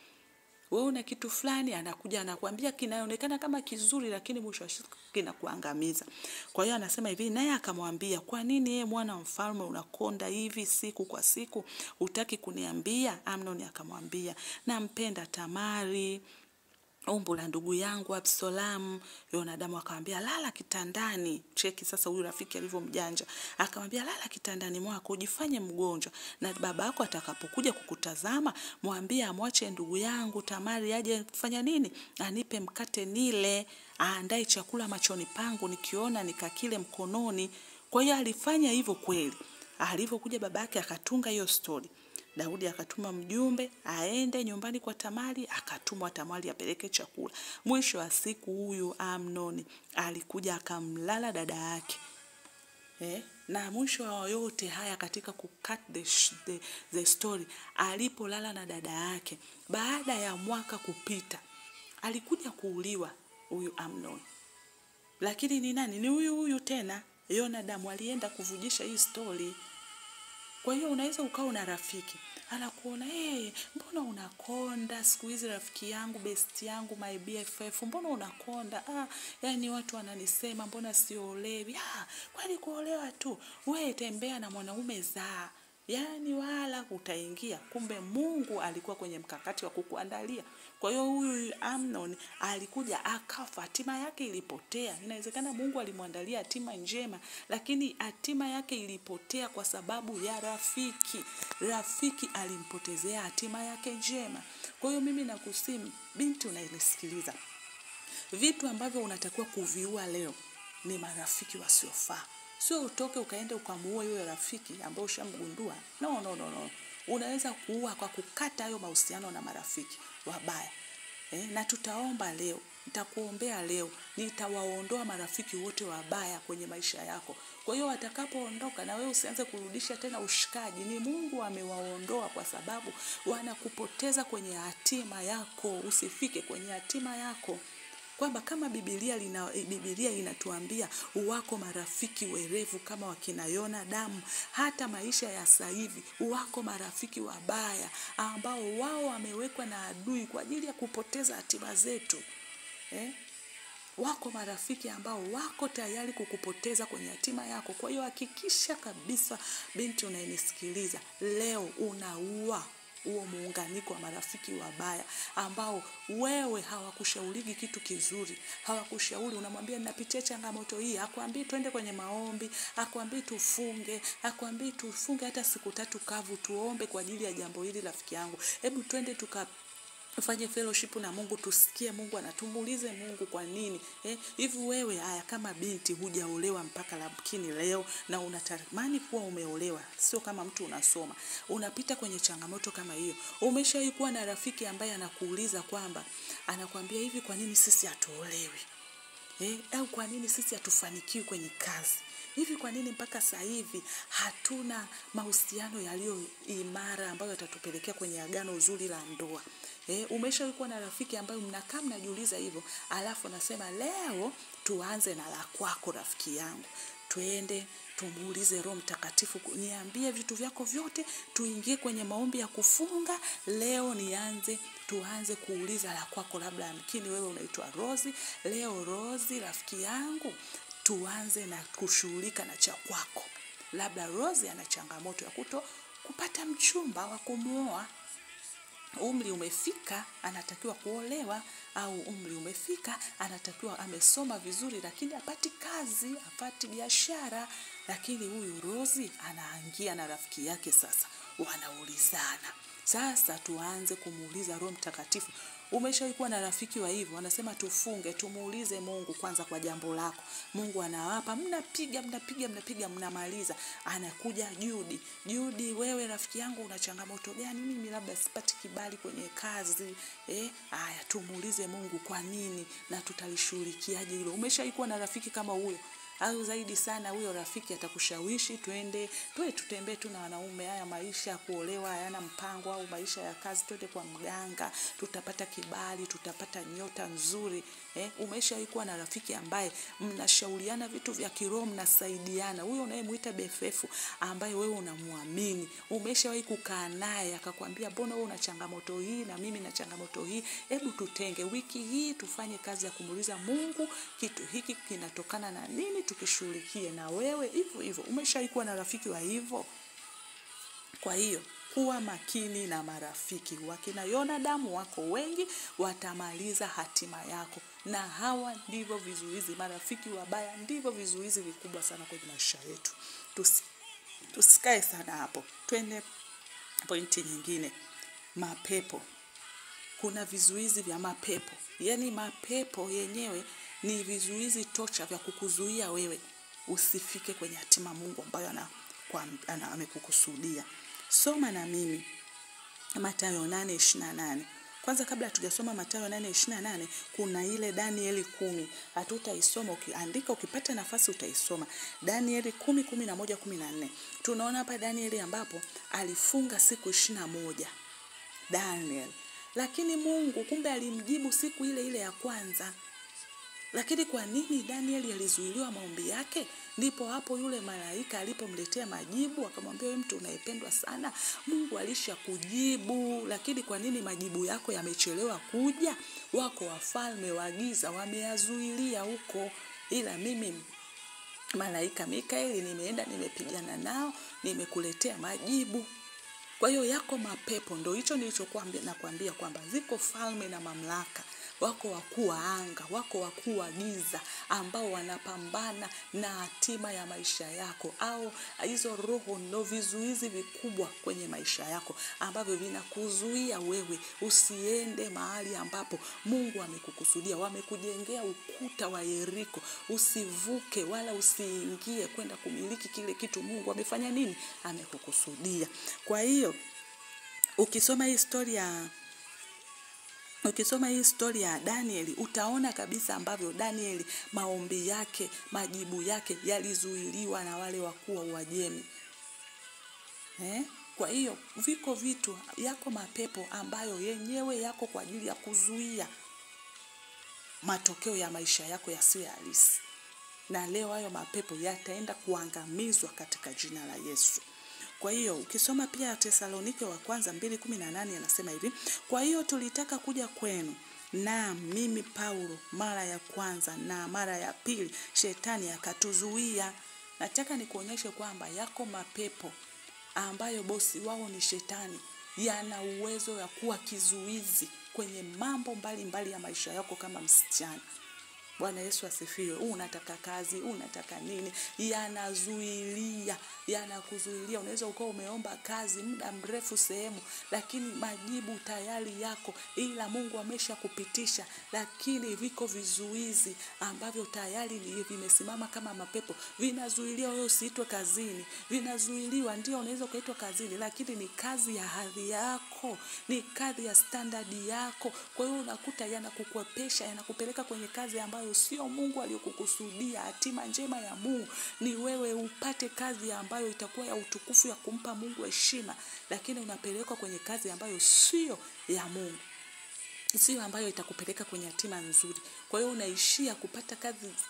A: Wewe una kitu fulani, anakuja anakuambia kinaonekana kama kizuri, lakini mwisho wa siku kinakuangamiza. Kwa hiyo anasema hivi, naye akamwambia, kwa nini mwana mfalme unakonda hivi siku kwa siku? Hutaki kuniambia? Amnoni akamwambia, nampenda Tamari, umbu la ndugu yangu Absalomu. Yonadamu akamwambia, lala kitandani. Cheki sasa huyu rafiki alivyomjanja. Akamwambia, lala kitandani mwako, ujifanye mgonjwa, na baba yako atakapokuja kukutazama, mwambie amwache ndugu yangu Tamari aje kufanya nini? Anipe mkate nile, aandae chakula machoni pangu, nikiona nikakile mkononi. Kwa hiyo alifanya hivyo kweli. Alivyokuja babake akatunga hiyo story. Daudi akatuma mjumbe aende nyumbani kwa Tamari, akatumwa Tamari apeleke chakula. Mwisho wa siku huyu Amnoni alikuja akamlala dada yake. Na mwisho wa yote haya katika kucut the story, alipolala na dada yake, baada ya mwaka kupita, alikuja kuuliwa huyu Amnoni. Lakini ni nani? Ni huyu tena Yonadamu alienda kuvujisha hii story. Kwa hiyo unaweza ukao na rafiki, anakuona, mbona unakonda siku hizi rafiki yangu, best yangu, my BFF, mbona unakonda? Yani watu wananisema mbona siolewi? Kwani kuolewa tu? Wewe tembea na mwanaume zaa. Yani wala utaingia. Kumbe Mungu alikuwa kwenye mkakati wa kukuandalia. Kwa hiyo huyu Amnon alikuja akafa, hatima yake ilipotea. Inawezekana Mungu alimwandalia hatima njema, lakini hatima yake ilipotea kwa sababu ya rafiki. Rafiki alimpotezea hatima yake njema. Kwa hiyo mimi nakusihi binti unayenisikiliza, vitu ambavyo unatakiwa kuviua leo ni marafiki wasiofaa. Sio utoke ukaenda ukamuua yule rafiki ambao ushamgundua. No. Unaweza kuua kwa kukata hayo mahusiano na marafiki wabaya. Na tutaomba leo, nitakuombea leo, nitawaondoa marafiki wote wabaya kwenye maisha yako. Kwa hiyo watakapoondoka na wewe usianze kurudisha tena ushikaji. Ni Mungu amewaondoa kwa sababu wanakupoteza kwenye hatima yako. Usifike kwenye hatima yako. Kwamba kama Biblia inatuambia wako marafiki werevu kama wakina Yonadamu, hata maisha ya sasa hivi wako marafiki wabaya ambao wao wamewekwa na adui kwa ajili ya kupoteza hatima zetu. Wako marafiki ambao wako tayari kukupoteza kwenye hatima yako. Kwa hiyo hakikisha kabisa binti unayenisikiliza leo unaua huo muunganiko wa marafiki wabaya ambao wewe hawakushauriki kitu kizuri. Hawakushauri, unamwambia ninapitia changamoto hii, hakuambii twende kwenye maombi, hakuambii tufunge, hakuambii tufunge hata siku 3 kavu tuombe kwa ajili ya jambo hili rafiki yangu. Hebu twende ufanye fellowship na Mungu, tusikie Mungu, anatumulize Mungu kwa nini. Hivi wewe kama binti hujaolewa mpaka lakini leo na unatamani kuwa umeolewa, sio kama mtu unasoma, unapita kwenye changamoto kama hiyo, umeshawahi kuwa na rafiki ambaye anakuuliza kwamba anakuambia hivi, kwa nini sisi hatuolewi? Au kwa nini sisi hatufanikiwi kwenye kazi? hivi kwa nini mpaka sasa hivi hatuna mahusiano yaliyo imara ambayo yatatupelekea kwenye agano zuri la ndoa? Umeshawahi kuwa na rafiki ambayo mnakaa mnajiuliza hivyo, alafu nasema leo tuanze na la kwako rafiki yangu. Twende tumuulize Roho Mtakatifu, niambie vitu vyako vyote, tuingie kwenye maombi ya kufunga. Leo tuanze kuuliza la kwako, labda amkini wewe unaitwa Rozi. Leo Rozi rafiki yangu, tuanze na kushughulika na cha kwako. Labda Rozi ana changamoto ya kupata mchumba wa kumuoa. Umri umefika anatakiwa kuolewa, au umri umefika anatakiwa amesoma vizuri lakini hapati kazi, hapati biashara. Lakini huyu Rozi anaangia na rafiki yake, sasa wanaulizana. Sasa tuanze kumuuliza Roho Mtakatifu. Umeshawahi kuwa na rafiki wa hivyo? Anasema tufunge, tumuulize Mungu kwanza kwa jambo lako. Mungu anawapa, mnapiga mnamaliza. Anakuja Judy, wewe rafiki yangu una changamoto gani? Mimi labda sipati kibali kwenye kazi. Haya, tumuulize Mungu kwa nini na tutalishughulikiaje hilo. Umeshawahi kuwa na rafiki kama huyo? Au zaidi sana huyo rafiki atakushawishi tutembee tu na wanaume, haya maisha ya kuolewa hayana mpango, au maisha ya kazi, twende kwa mganga, tutapata kibali, tutapata nyota nzuri. Umeshawahi kuwa na rafiki ambaye mnashauriana vitu vya kiroho, mnasaidiana? Huyo unayemuita BFF ambaye wewe unamwamini, umeshawahi kukaa naye akakwambia mbona wewe una changamoto hii na mimi na changamoto hii, hebu tutenge wiki hii tufanye kazi ya kumuuliza Mungu kitu hiki kinatokana na nini, tukishughulikie na wewe hivyo. Umeshawahi kuwa na rafiki wa hivyo? Kwa hiyo kuwa makini na marafiki. Wakina Yonadamu wako wengi, watamaliza hatima yako. Na hawa ndivyo vizuizi, marafiki wabaya ndivyo vizuizi vikubwa sana kwenye maisha yetu. Tusikae sana hapo. Twende pointi nyingine. Mapepo. Kuna vizuizi vya mapepo. Yaani mapepo yenyewe ni vizuizi tosha vya kukuzuia wewe usifike kwenye hatima Mungu ambayo amekukusudia. Soma na mimi Mathayo 8:28. Kwanza kabla hatujasoma Mathayo 8:28, kuna ile Danieli 10. Hatutaisoma, ukiandika ukipata nafasi utaisoma. Danieli 10:11-14. Tunaona hapa Danieli ambapo alifunga siku 21. Daniel. Lakini Mungu kumbe alimjibu siku ile ya kwanza. Lakini kwa nini Danieli alizuiliwa maombi yake? Ndipo hapo yule malaika alipomletea majibu, akamwambia wewe mtu unayependwa sana, Mungu alishakujibu, lakini kwa nini majibu yako yamechelewa kuja? Wako wafalme wa giza wameyazuilia huko, ila mimi malaika Mikaeli nimeenda nimepigana nao, nimekuletea majibu. Kwa hiyo yako mapepo, ndio hicho nilichokuambia, nakwambia kwamba ziko falme na mamlaka, wako wakuu wa anga, wako wakuu wa giza ambao wanapambana na hatima ya maisha yako, au hizo roho ndio vizuizi vikubwa kwenye maisha yako ambavyo vinakuzuia wewe usiende mahali ambapo Mungu amekukusudia. Wamekujengea ukuta wa Yeriko, usivuke wala usiingie kwenda kumiliki kile kitu Mungu amefanya nini? Amekukusudia. Kwa hiyo ukisoma hii story ya Danieli, utaona kabisa ambavyo Danieli maombi yake, majibu yake yalizuiliwa na wale wakuu wa Uajemi. Kwa hiyo viko vitu, yako mapepo ambayo yenyewe yako kwa ajili ya kuzuia matokeo ya maisha yako yasiwe halisi. Na leo hayo mapepo yataenda kuangamizwa katika jina la Yesu. Kwa hiyo ukisoma pia Tesalonike wa kwanza 2:18 anasema hivi, kwa hiyo tulitaka kuja kwenu, na mimi Paulo mara ya kwanza na mara ya pili shetani akatuzuia. Nataka nikuonyeshe kwamba yako mapepo ambayo bosi wao ni shetani, yana uwezo ya kuwa kizuizi kwenye mambo mbalimbali ya maisha yako kama msichana. Bwana Yesu asifiwe. Unataka kazi, unataka nini, yanazuilia, yanakuzuilia. Unaweza ukawa umeomba kazi muda mrefu sehemu, lakini majibu tayari yako, ila Mungu ameshakupitisha, lakini viko vizuizi ambavyo tayari vimesimama kama mapepo, vinazuilia wewe usiitwe kazini. Vinazuiliwa, ndio unaweza ukaitwa kazini, lakini ni kazi ya hadhi yako. yako, ni kadri ya standard yako. Kwa hiyo unakuta yanakukwepesha, yanakupeleka kwenye kazi ambayo sio Mungu aliyokukusudia. Hatima njema ya Mungu ni wewe upate kazi ambayo itakuwa ya utukufu, ya kumpa Mungu heshima, lakini unapelekwa kwenye kazi ambayo sio ya Mungu, sio ambayo itakupeleka kwenye hatima nzuri. Kwa hiyo unaishia kupata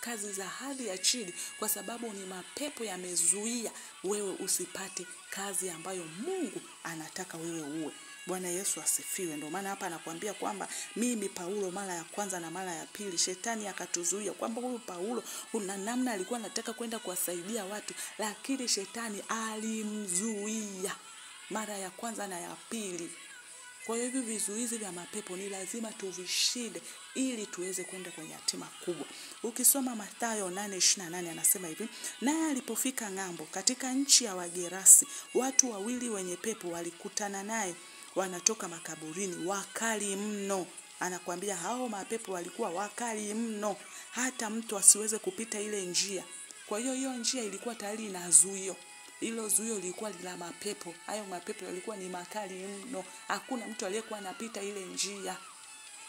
A: kazi za hali ya chini, kwa sababu ni mapepo yamezuia wewe usipate kazi ambayo Mungu anataka wewe uwe. Bwana Yesu asifiwe. Ndio maana hapa anakuambia kwamba mimi Paulo mara ya kwanza na mara ya pili shetani akatuzuia, kwamba huyu Paulo kuna namna alikuwa anataka kwenda kuwasaidia watu, lakini shetani alimzuia mara ya kwanza na ya pili. Kwa hiyo hivi vizuizi vya mapepo ni lazima tuvishinde ili tuweze kwenda kwenye hatima kubwa. Ukisoma Mathayo 8:28 anasema hivi, naye alipofika ng'ambo katika nchi ya Wagerasi, watu wawili wenye pepo walikutana naye wanatoka makaburini, wakali mno. Anakuambia hao mapepo walikuwa wakali mno, hata mtu asiweze kupita ile njia. Kwa hiyo hiyo njia ilikuwa tayari ina zuio. Hilo zuio lilikuwa la mapepo. Hayo mapepo yalikuwa ni makali mno. Hakuna mtu aliyekuwa anapita ile njia.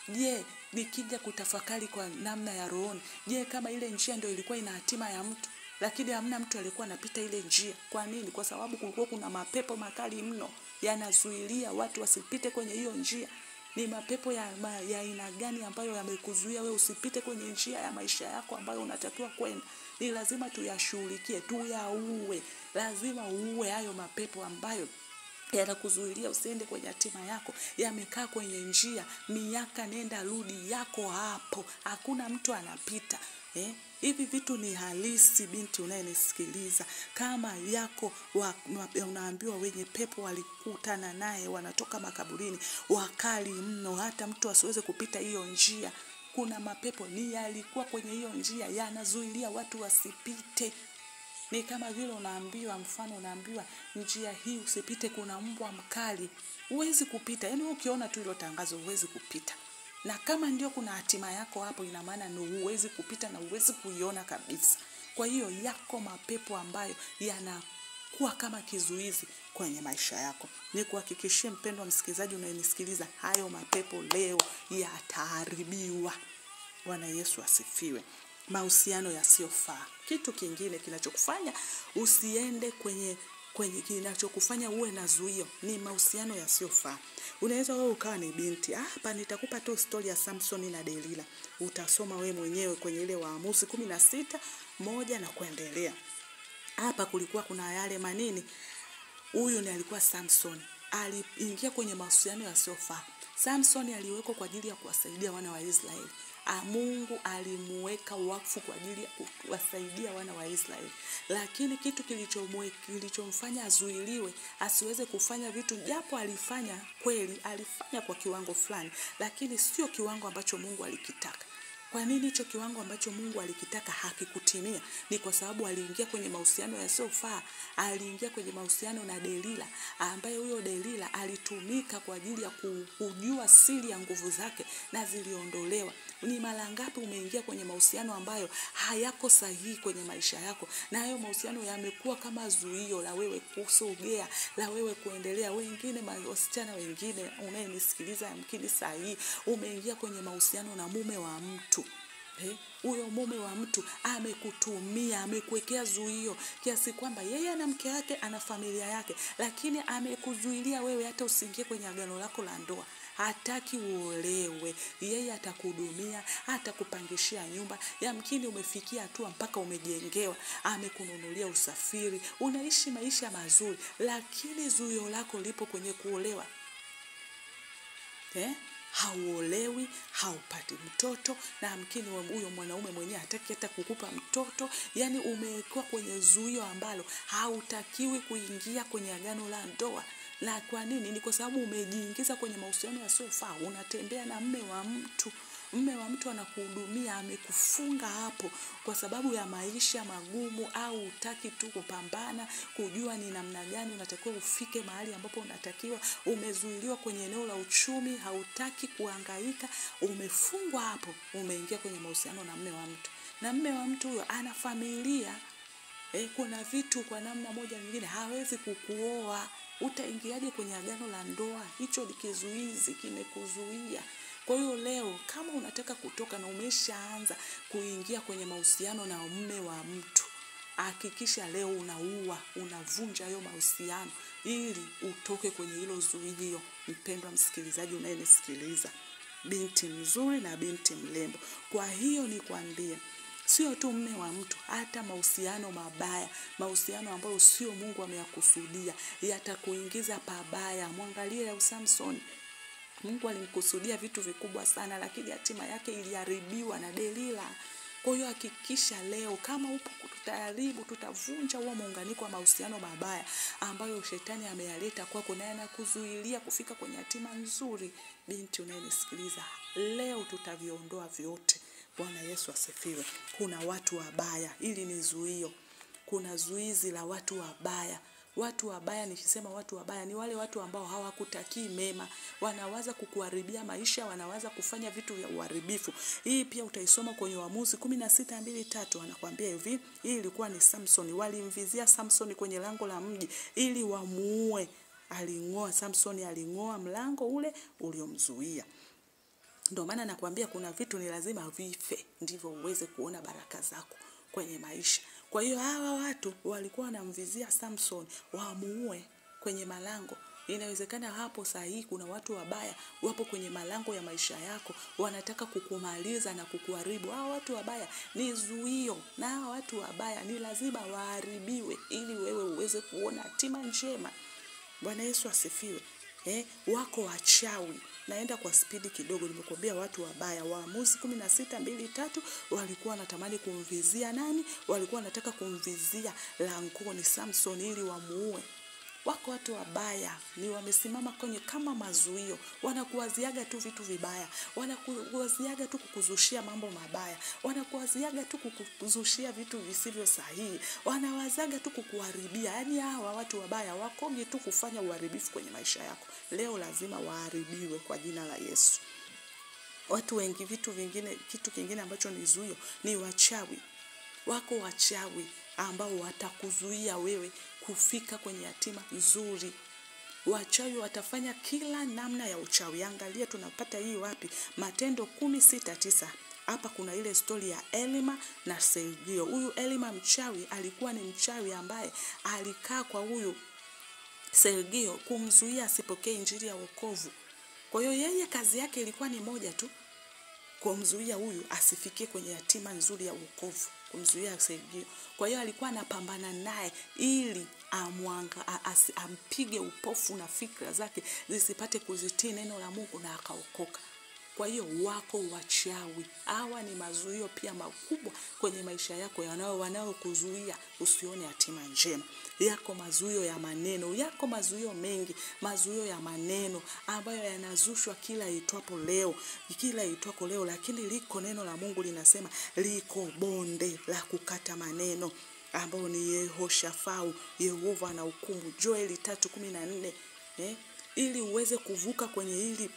A: Je, nikija kutafakari kwa namna ya rohoni, je, kama ile njia ndio ilikuwa ina hatima ya mtu, lakini hamna mtu aliyekuwa anapita ile njia. Kwa nini? Kwa sababu kulikuwa kuna mapepo makali mno yanazuilia watu wasipite kwenye hiyo njia. Ni mapepo ya aina gani ambayo yamekuzuia wewe usipite kwenye njia ya maisha yako ambayo unatakiwa kwenda? Ni lazima tuyashughulikie, tuyaue. Lazima uue hayo mapepo ambayo yanakuzuilia usiende kwenye hatima yako. Yamekaa kwenye njia miaka nenda rudi, yako hapo, hakuna mtu anapita. Hivi vitu ni halisi, binti unayenisikiliza. Kama yako unaambiwa wenye pepo walikutana naye wanatoka makaburini, wakali mno, hata mtu asiweze kupita hiyo njia. Kuna mapepo ni yalikuwa kwenye hiyo njia yanazuilia watu wasipite. Ni kama vile unaambiwa, mfano unaambiwa njia hii usipite, kuna mbwa mkali, huwezi kupita. Yaani ukiona tu hilo tangazo huwezi kupita. Na kama ndio kuna hatima yako hapo, ina maana ni huwezi kupita na huwezi kuiona kabisa. Kwa hiyo yako mapepo ambayo yanakuwa kama kizuizi kwenye maisha yako. Nikuhakikishie mpendwa msikilizaji unayenisikiliza, hayo mapepo leo yataharibiwa. Bwana Yesu asifiwe. Mahusiano yasiyofaa. Kitu kingine kinachokufanya usiende kwenye kinachokufanya uwe na zuio ni mahusiano yasiyofaa. Unaweza wewe ukawa ni binti. Hapa nitakupa tu story ya Samson na Delila. Utasoma wewe mwenyewe kwenye ile Waamuzi 16:1 na kuendelea. Hapa kulikuwa kuna yale manini. Huyu ni alikuwa Samson. Aliingia kwenye mahusiano yasiyofaa. Samson aliwekwa kwa ajili ya kuwasaidia wana wa Israeli. Mungu alimuweka wakfu kwa ajili ya kuwasaidia wana wa Israeli. Lakini kitu kilichomfanya azuiliwe asiweze kufanya vitu, japo alifanya kweli, alifanya kwa kiwango fulani, lakini sio kiwango ambacho Mungu alikitaka. Kwa nini hicho kiwango ambacho Mungu alikitaka hakikutimia? Ni kwa sababu aliingia kwenye mahusiano yasiyofaa. Aliingia kwenye mahusiano na Delila, ambaye huyo Delila alitumika kwa ajili ya kujua siri ya nguvu zake na ziliondolewa. Ni mara ngapi umeingia kwenye mahusiano ambayo hayako sahihi kwenye maisha yako, na hayo mahusiano yamekuwa kama zuio la wewe kusogea, la wewe kuendelea. Wengine wasichana wengine unayenisikiliza yamkini sahihi umeingia kwenye mahusiano na mume wa mtu. Huyo mume wa mtu amekutumia, amekuwekea zuio kiasi kwamba yeye ana mke wake, ana familia yake, lakini amekuzuilia wewe hata usiingie kwenye agano lako la ndoa. Hataki uolewe. Yeye atakuhudumia, atakupangishia nyumba. Yamkini umefikia hatua mpaka umejengewa, amekununulia usafiri, unaishi maisha mazuri, lakini zuio lako lipo kwenye kuolewa. Hauolewi, haupati mtoto, na yamkini huyo mwanaume mwenyewe hataki hata kukupa mtoto. Yaani umekuwa kwenye zuio ambalo hautakiwi kuingia kwenye agano la ndoa. Na kwa nini? Ni kwa sababu umejiingiza kwenye mahusiano yasiyofaa. Unatembea na mume wa mtu. Mume wa mtu anakuhudumia, amekufunga hapo kwa sababu ya maisha magumu, au hutaki tu kupambana kujua ni namna gani unatakiwa ufike mahali ambapo unatakiwa. Umezuiliwa kwenye eneo la uchumi, hautaki kuhangaika, umefungwa hapo. Umeingia kwenye mahusiano na mume wa mtu. Na mume wa mtu huyo ana familia. Kuna vitu kwa namna moja nyingine hawezi kukuoa. Utaingiaje kwenye agano la ndoa? Hicho ni kizuizi, kimekuzuia. Kwa hiyo leo kama unataka kutoka na umeshaanza kuingia kwenye mahusiano na mume wa mtu, hakikisha leo unavunja hayo mahusiano ili utoke kwenye hilo zuilio. Mpendwa msikilizaji unayenisikiliza, binti mzuri na binti mrembo. Kwa hiyo nikwambie, sio tu mume wa mtu, hata mahusiano mabaya, mahusiano ambayo sio Mungu ameyakusudia, yatakuingiza pabaya. Mwangalie ya Samson. Mungu alimkusudia vitu vikubwa sana, lakini hatima yake iliharibiwa na Delila. Kwa hiyo hakikisha leo kama upo tutavunja huo muunganiko wa mahusiano mabaya ambayo shetani ameyaleta kwako na yanakuzuilia kufika kwenye hatima nzuri. Binti unayenisikiliza, leo tutaviondoa vyote. Bwana Yesu asifiwe. Kuna watu wabaya, ili ni zuio. Kuna zuizi la watu wabaya. Watu wabaya, nikisema watu wabaya ni wale watu ambao hawakutakii mema. Wanawaza kukuharibia maisha, wanawaza kufanya vitu vya uharibifu. Hii pia utaisoma kwenye Waamuzi 16:2-3. Anakuambia hivi, hii ilikuwa ni Samson. Walimvizia Samson kwenye lango la mji ili wamuue. Samson aling'oa mlango ule uliomzuia. Ndio maana nakwambia kuna vitu ni lazima vife ndivyo uweze kuona baraka zako kwenye maisha. Kwa hiyo hawa watu walikuwa wanamvizia Samson wamuue kwenye malango. Inawezekana hapo sahihi kuna watu wabaya wapo kwenye malango ya maisha yako, wanataka kukumaliza na kukuharibu. Hawa watu wabaya ni zuio, na hawa watu wabaya ni lazima waharibiwe ili wewe uweze kuona hatima njema. Bwana Yesu asifiwe. Wako wachawi. Naenda kwa spidi kidogo, nimekuambia watu wabaya. Waamuzi 16:2-3 walikuwa wanatamani kumvizia nani? Walikuwa wanataka kumvizia langoni Samson ili wamuue. Wako watu wabaya, ni wamesimama kwenye kama mazuio. Wanakuwaziaga tu vitu vibaya. Wanakuwaziaga tu kukuzushia mambo mabaya. Wanakuwaziaga tu kukuzushia vitu visivyo sahihi. Wanawazaga tu kukuharibia. Yaani hawa watu wabaya wakoje tu kufanya uharibifu kwenye maisha yako. Leo lazima waharibiwe kwa jina la Yesu. Watu wengi, kitu kingine ambacho ni zuio ni wachawi. Wako wachawi ambao watakuzuia wewe kufika kwenye hatima nzuri. Wachawi watafanya kila namna ya uchawi. Angalia tunapata hii wapi? Matendo 10:6-9. Hapa kuna ile story ya Elima na Sergio. Huyu Elima mchawi alikuwa ni mchawi ambaye alikaa kwa huyu Sergio kumzuia asipokee injili ya wokovu. Kwa hiyo yeye kazi yake ilikuwa ni moja tu, kumzuia huyu asifikie kwenye hatima nzuri ya wokovu, kumzuia Sergio. Kwa hiyo alikuwa anapambana naye ili ampige upofu na fikra zake zisipate kuzitii neno la Mungu na akaokoka. Kwa hiyo wako wachawi. Hawa ni mazuio pia makubwa kwenye maisha yako wanaokuzuia usione hatima njema. Yako mazuio ya maneno, yako mazuio mengi, mazuio ya maneno ambayo yanazushwa kila itwapo leo, lakini liko neno la Mungu linasema liko bonde la kukata maneno ambao ni Yehoshafau, Yehova na hukumu. Joeli 3:14. Ili uweze kuvuka kwenye hili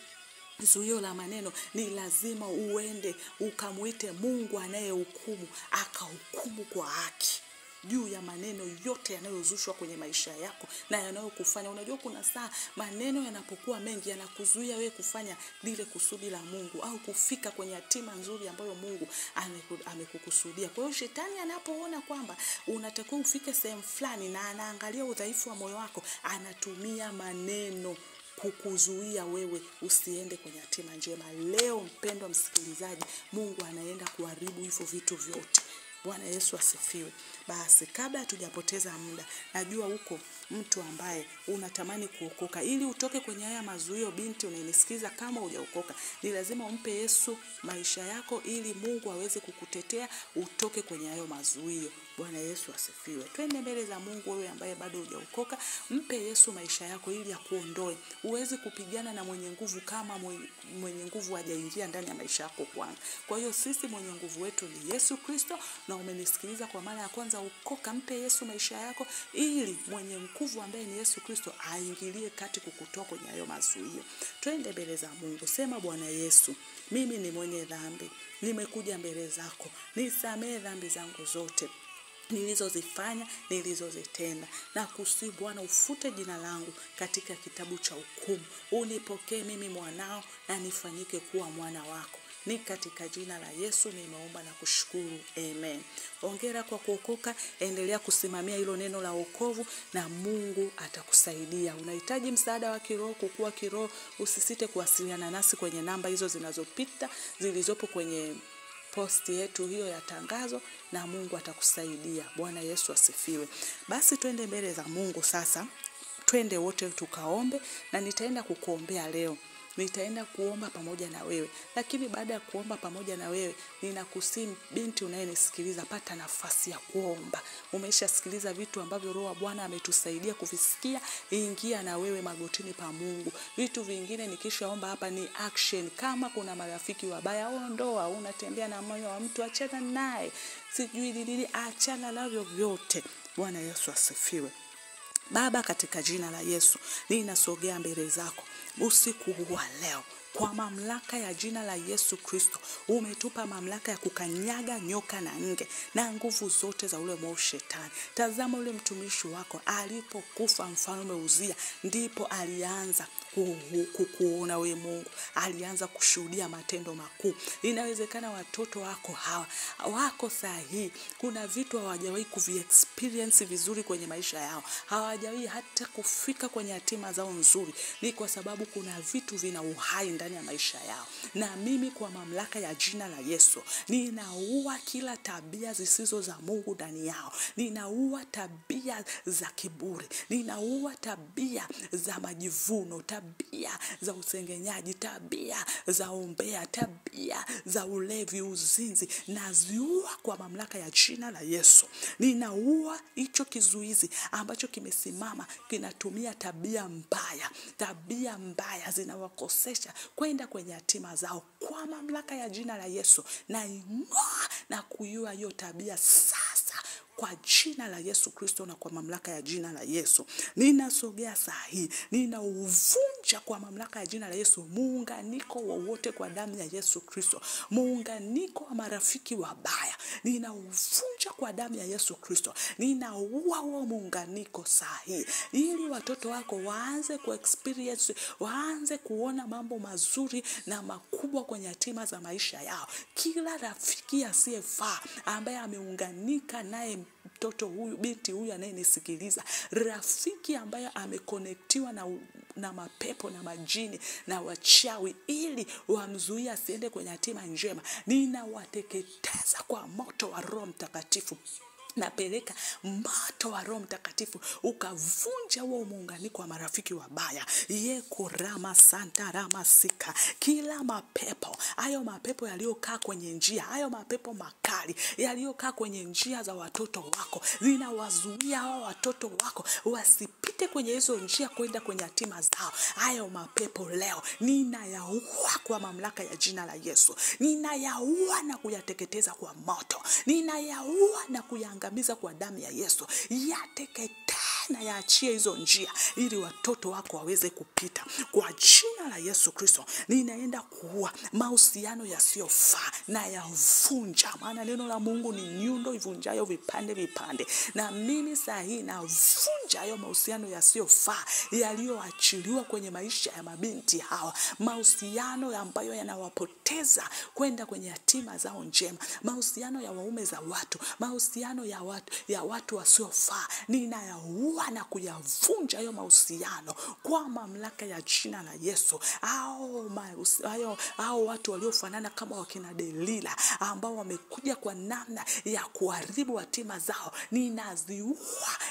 A: zuio la maneno ni lazima uende ukamuite Mungu anayehukumu, akahukumu kwa haki juu ya maneno yote yanayozushwa kwenye maisha yako na yanayokufanya. Unajua kuna saa maneno yanapokuwa mengi yanakuzuia wewe kufanya lile kusudi la Mungu au kufika kwenye hatima nzuri ambayo Mungu amekukusudia. Kwa hiyo shetani anapoona kwamba unatakiwa ufike sehemu fulani na anaangalia udhaifu wa moyo wako, anatumia maneno kukuzuia wewe usiende kwenye hatima njema. Leo mpendwa msikilizaji, Mungu anaenda kuharibu hivyo vitu vyote. Bwana Yesu asifiwe. Basi kabla hatujapoteza muda, najua huko mtu ambaye unatamani kuokoka. Ili utoke kwenye haya mazuio, binti unanisikiza, kama hujaokoka, ni lazima umpe Yesu maisha yako ili Mungu aweze kukutetea utoke kwenye hayo mazuio. Bwana Yesu asifiwe. Twende mbele za Mungu. Wewe ambaye bado hujaokoka, mpe Yesu maisha yako ili akuondoe. Uweze kupigana na mwenye nguvu kama mwenye nguvu hajaingia ndani ya maisha yako kwanza. Kwa hiyo sisi mwenye nguvu wetu ni Yesu Kristo, na umenisikiliza kwa mara ya kwanza, ukoka, mpe Yesu maisha yako ili mwenye nguvu ambaye ni Yesu Kristo aingilie kati kukutoa kwenye hayo mazuio. Twende mbele za Mungu. Sema, Bwana Yesu, mimi ni mwenye dhambi. Nimekuja mbele zako. Nisamehe dhambi zangu zote. nilizozifanya, nilizozitenda. Na kusihi Bwana ufute jina langu katika kitabu cha hukumu. Unipokee mimi mwanao na nifanyike kuwa mwana wako. Ni katika jina la Yesu nimeomba na kushukuru. Amen. Hongera kwa kuokoka, endelea kusimamia hilo neno la wokovu na Mungu atakusaidia. Unahitaji msaada wa kiroho, kukua kiroho, usisite kuwasiliana nasi kwenye namba hizo zinazopita, zilizopo kwenye posti yetu hiyo ya tangazo, na Mungu atakusaidia. Bwana Yesu asifiwe. Basi twende mbele za Mungu sasa. Twende wote tukaombe, na nitaenda kukuombea leo. Nitaenda kuomba pamoja na wewe. Lakini baada ya kuomba pamoja na wewe, ninakusihi binti unayenisikiliza, pata nafasi ya kuomba. Umeshasikiliza vitu ambavyo Roho wa Bwana ametusaidia kuvisikia, ingia na wewe magotini pa Mungu. Vitu vingine nikishaomba hapa ni action. Kama kuna marafiki wabaya, ondoa. Unatembea na moyo wa mtu, achana naye. Sijui nini, achana navyo vyote. Bwana Yesu asifiwe. Baba, katika jina la Yesu, ninasogea mbele zako usiku wa leo. Kwa mamlaka ya jina la Yesu Kristo, umetupa mamlaka ya kukanyaga nyoka na nge na nguvu zote za ule mwovu shetani. Tazama ule mtumishi wako alipokufa mfalme Uzia, ndipo alianza kukuona wewe Mungu. Alianza kushuhudia matendo makuu. Inawezekana watoto wako hawa wako sahihi, kuna vitu hawajawahi kuvi-experience vizuri kwenye maisha yao. Hawajawahi hata kufika kwenye hatima zao nzuri. Ni kwa sababu kuna vitu vina uhai ndani ya maisha yao. Na mimi kwa mamlaka ya jina la Yesu, ninaua kila tabia zisizo za Mungu ndani yao. Ninaua tabia za kiburi. Ninaua tabia za majivuno, tabia za usengenyaji, tabia za umbea, tabia za ulevi, uzinzi. Naziua kwa mamlaka ya jina la Yesu. Ninaua hicho kizuizi ambacho kimesimama, kinatumia tabia mbaya. Tabia mbaya zinawakosesha kwenda kwenye hatima zao. Kwa mamlaka ya jina la Yesu, naing'oa na kuiua hiyo tabia sasa kwa jina la Yesu Kristo, na kwa mamlaka ya jina la Yesu. Ninasogea sahihi, ninauvunja kwa mamlaka ya jina la Yesu muunganiko wowote kwa damu ya Yesu Kristo. Muunganiko wa marafiki wabaya, ninauvunja kwa damu ya Yesu Kristo. Ninaua huo muunganiko sahihi, ili watoto wako waanze ku-experience, waanze kuona mambo mazuri na makubwa kwenye hatima za maisha yao. Kila rafiki asiyefaa ambaye ameunganika naye mtoto huyu, binti huyu anayenisikiliza, rafiki ambaye amekonektiwa na mapepo na majini na wachawi ili wamzuia asiende kwenye hatima njema, ninawateketeza kwa moto wa Roho Mtakatifu. Napeleka moto wa Roho Mtakatifu ukavunja huo muunganiko wa marafiki wabaya. Yeko rama santa rama sika. Kila mapepo, hayo mapepo yaliyokaa kwenye njia, hayo mapepo makali yaliyokaa kwenye njia za watoto wako, zinawazuia hao watoto wako wasipite kwenye hizo njia kwenda kwenye hatima zao. Hayo mapepo leo ninayaua kwa mamlaka ya jina la Yesu. Ninayaua na kuyateketeza kwa moto. Ninayaua na kuyaangamiza kwa damu ya Yesu. Yateketee na yaachie hizo njia ili watoto wako waweze kupita. Kwa jina la Yesu Kristo, ninaenda kuua mahusiano yasiyofaa na yavunja. Maana neno la Mungu ni nyundo ivunjayo vipande vipande. Na mimi saa hii navunja hayo mahusiano yasiyofaa yaliyoachiliwa kwenye maisha ya mabinti hawa. Mahusiano ambayo yanawapoteza kwenda kwenye hatima zao njema. Mahusiano ya waume za watu, mahusiano ya watu wasiofaa. Ninayaua na kuyavunja hayo mahusiano kwa mamlaka ya jina la Yesu. Hao watu waliofanana kama wakina Delila ambao wamekuja kwa namna ya kuharibu hatima zao, ninaziua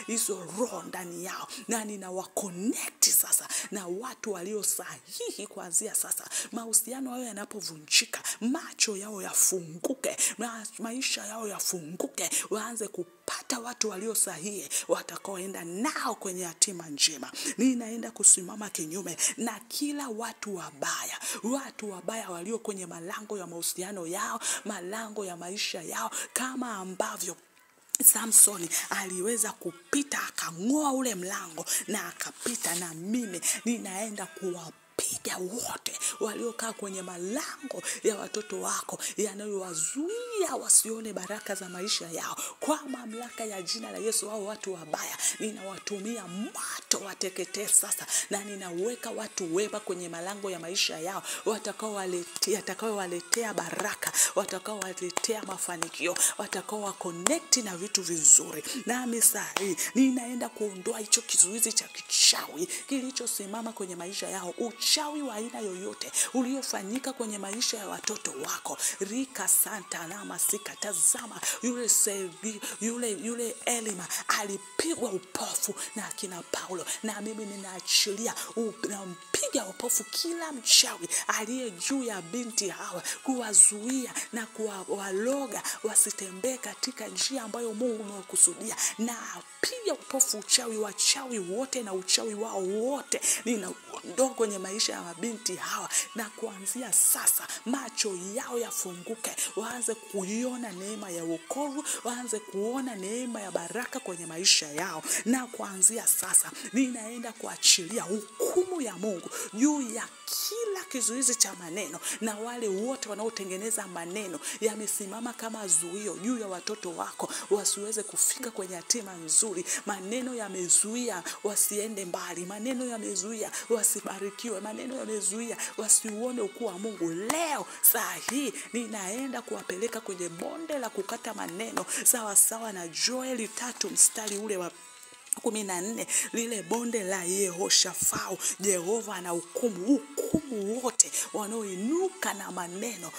A: hizo roho ndani yao na ninawakonekti sasa na watu walio sahihi kuanzia sasa. Mahusiano hayo yanapovunjika, macho yao yafunguke, maisha yao yafunguke, waanze kupata watu walio sahihi watakaoenda nao kwenye hatima njema. Ninaenda kusimama kinyume na kila watu wabaya walio kwenye malango ya mahusiano yao, malango ya maisha yao, kama ambavyo Samsoni aliweza kupita akang'oa ule mlango na akapita. Na mimi ninaenda kuwapiga piga wote waliokaa kwenye malango ya watoto wako yanayowazuia wasione baraka za maisha yao. Kwa mamlaka ya jina la Yesu, hao watu wabaya ninawatumia moto wateketee sasa, na ninaweka watu wema kwenye malango ya maisha yao, watakaowaletea baraka, watakaowaletea mafanikio, watakaowaconnect na vitu vizuri. Nami saa hii ninaenda kuondoa hicho kizuizi cha kichawi kilichosimama kwenye maisha yao. Uchawi wa aina yoyote uliofanyika kwenye maisha ya watoto wako, rika santa na masika. Tazama yule Elima alipigwa upofu na akina Paulo, na mimi ninaachilia nampiga upofu kila mchawi aliye juu ya binti hawa, kuwazuia na kuwaloga wasitembee katika njia ambayo Mungu amekusudia. Na piga upofu wachawi wote na uchawi wao wote ninaondoa kwenye maisha ya mabinti hawa, na kuanzia sasa macho yao yafunguke, waanze kuiona neema ya wokovu, waanze kuona neema ya baraka kwenye maisha yao. Na kuanzia sasa ninaenda kuachilia hukumu ya Mungu juu ya kila kizuizi cha maneno, na wale wote wanaotengeneza maneno yamesimama kama zuio juu ya watoto wako wasiweze kufika kwenye hatima nzuri. Maneno yamezuia wasiende mbali, maneno yamezuia wasibarikiwe, maneno yamezuia wasiuone ukuu wa Mungu. Leo saa hii ninaenda kuwapeleka kwenye bonde la kukata maneno, sawa sawa na Joeli 3 mstari ule wa 14, lile bonde la Yehoshafau. Jehova ana hukumu wote wanaoinuka na maneno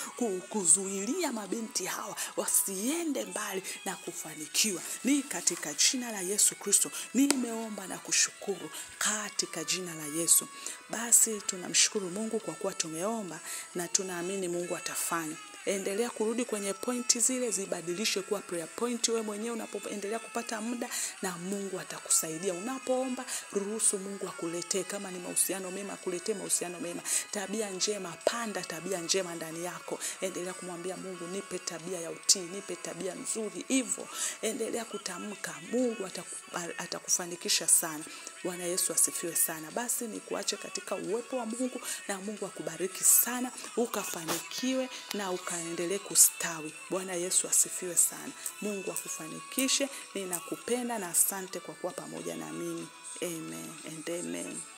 A: kuzuilia mabinti hawa wasiende mbali na kufanikiwa. Ni katika jina la Yesu Kristo nimeomba na kushukuru, katika jina la Yesu. Basi tunamshukuru Mungu kwa kuwa tumeomba na tunaamini Mungu atafanya. Endelea kurudi kwenye pointi zile, zibadilishe kuwa prayer point wewe mwenyewe unapoendelea kupata muda, na Mungu atakusaidia. Unapoomba, ruhusu Mungu akuletee, kama ni mahusiano mema akuletee mahusiano mema, tabia njema, panda tabia njema ndani yako. Endelea kumwambia Mungu, nipe tabia ya utii, nipe tabia nzuri. Hivyo endelea kutamka, Mungu atakufanikisha sana. Bwana Yesu asifiwe sana. Basi nikuache katika uwepo wa Mungu, na Mungu akubariki sana, ukafanikiwe na ukaendelee kustawi. Bwana Yesu asifiwe sana. Mungu akufanikishe. Ninakupenda na asante kwa kuwa pamoja na mimi. Amen and amen.